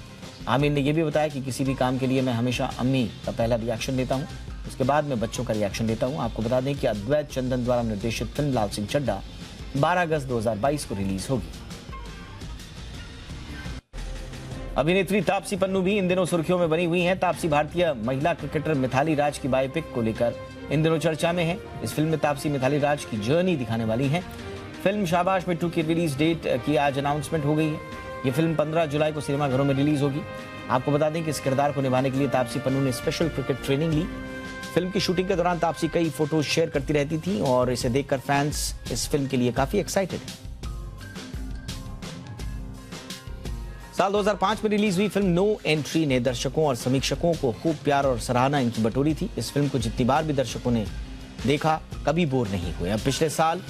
आमिर ने यह भी बताया कि किसी भी काम के लिए मैं हमेशा अम्मी का पहला रिएक्शन देता हूं, उसके बाद मैं बच्चों का रिएक्शन देता हूं। आपको बता दें कि अद्वैत चंदन द्वारा निर्देशित फिल्म लाल सिंह चड्ढा 12 अगस्त 2022 को रिलीज होगी। अभिनेत्री तापसी पन्नू भी इन दिनों सुर्खियों में बनी हुई हैं। तापसी भारतीय महिला क्रिकेटर मिथाली राज की बायोपिक को लेकर इन दिनों चर्चा में है। इस फिल्म में तापसी मिथाली राज की जर्नी दिखाने वाली है। फिल्म शाबाश मिट्टू की रिलीज डेट की आज अनाउंसमेंट हो गई है। ये फिल्म 15 जुलाई को सिनेमाघरों में रिलीज होगी। आपको बता दें कि इस किरदार को निभाने के लिए तापसी पन्नू ने स्पेशल क्रिकेट ट्रेनिंग ली। फिल्म की शूटिंग के दौरान तापसी कई फोटोज शेयर करती रहती थी और इसे देखकर फैंस इस फिल्म के लिए काफी एक्साइटेड हैं। साल 2005 में रिलीज हुई फिल्म नो एंट्री ने दर्शकों और समीक्षकों को खूब प्यार और सराहना इनकी बटोरी थी। इस फिल्म को जितनी बार भी दर्शकों ने देखा कभी बोर नहीं हुए। अब पिछले साल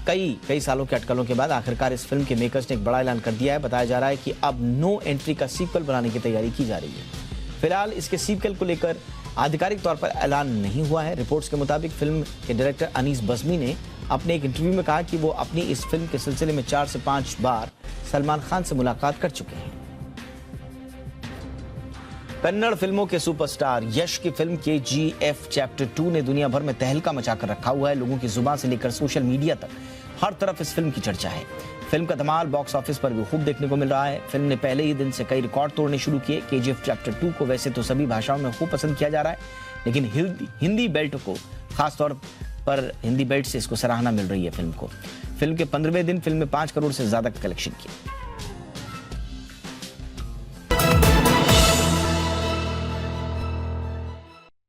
कई सालों के अटकलों के बाद आखिरकार इस फिल्म के मेकर्स ने एक बड़ा ऐलान कर दिया है। बताया जा रहा है कि अब नो एंट्री का सीक्वल बनाने की तैयारी की जा रही है। फिलहाल इसके सीक्वल को लेकर आधिकारिक तौर पर ऐलान नहीं हुआ है। रिपोर्ट्स के मुताबिक फिल्म के डायरेक्टर अनीस बज़मी ने अपने एक इंटरव्यू में कहा कि वो अपनी इस फिल्म के सिलसिले में 4 से 5 बार सलमान खान से मुलाकात कर चुके हैं। कन्नड़ फिल्मों के सुपरस्टार यश की फिल्म KGF चैप्टर 2 ने दुनिया भर में तहलका मचाकर रखा हुआ है। लोगों की जुबान से लेकर सोशल मीडिया तक हर तरफ इस फिल्म की चर्चा है। फिल्म का धमाल बॉक्स ऑफिस पर भी खूब देखने को मिल रहा है। फिल्म ने पहले ही दिन से कई रिकॉर्ड तोड़ने शुरू किए। KGF चैप्टर 2 को वैसे तो सभी भाषाओं में खूब पसंद किया जा रहा है, लेकिन हिंदी बेल्ट को खासतौर पर हिंदी बेल्ट से इसको सराहना मिल रही है फिल्म को। फिल्म के 15वें दिन फिल्म में 5 करोड़ से ज्यादा कलेक्शन किए।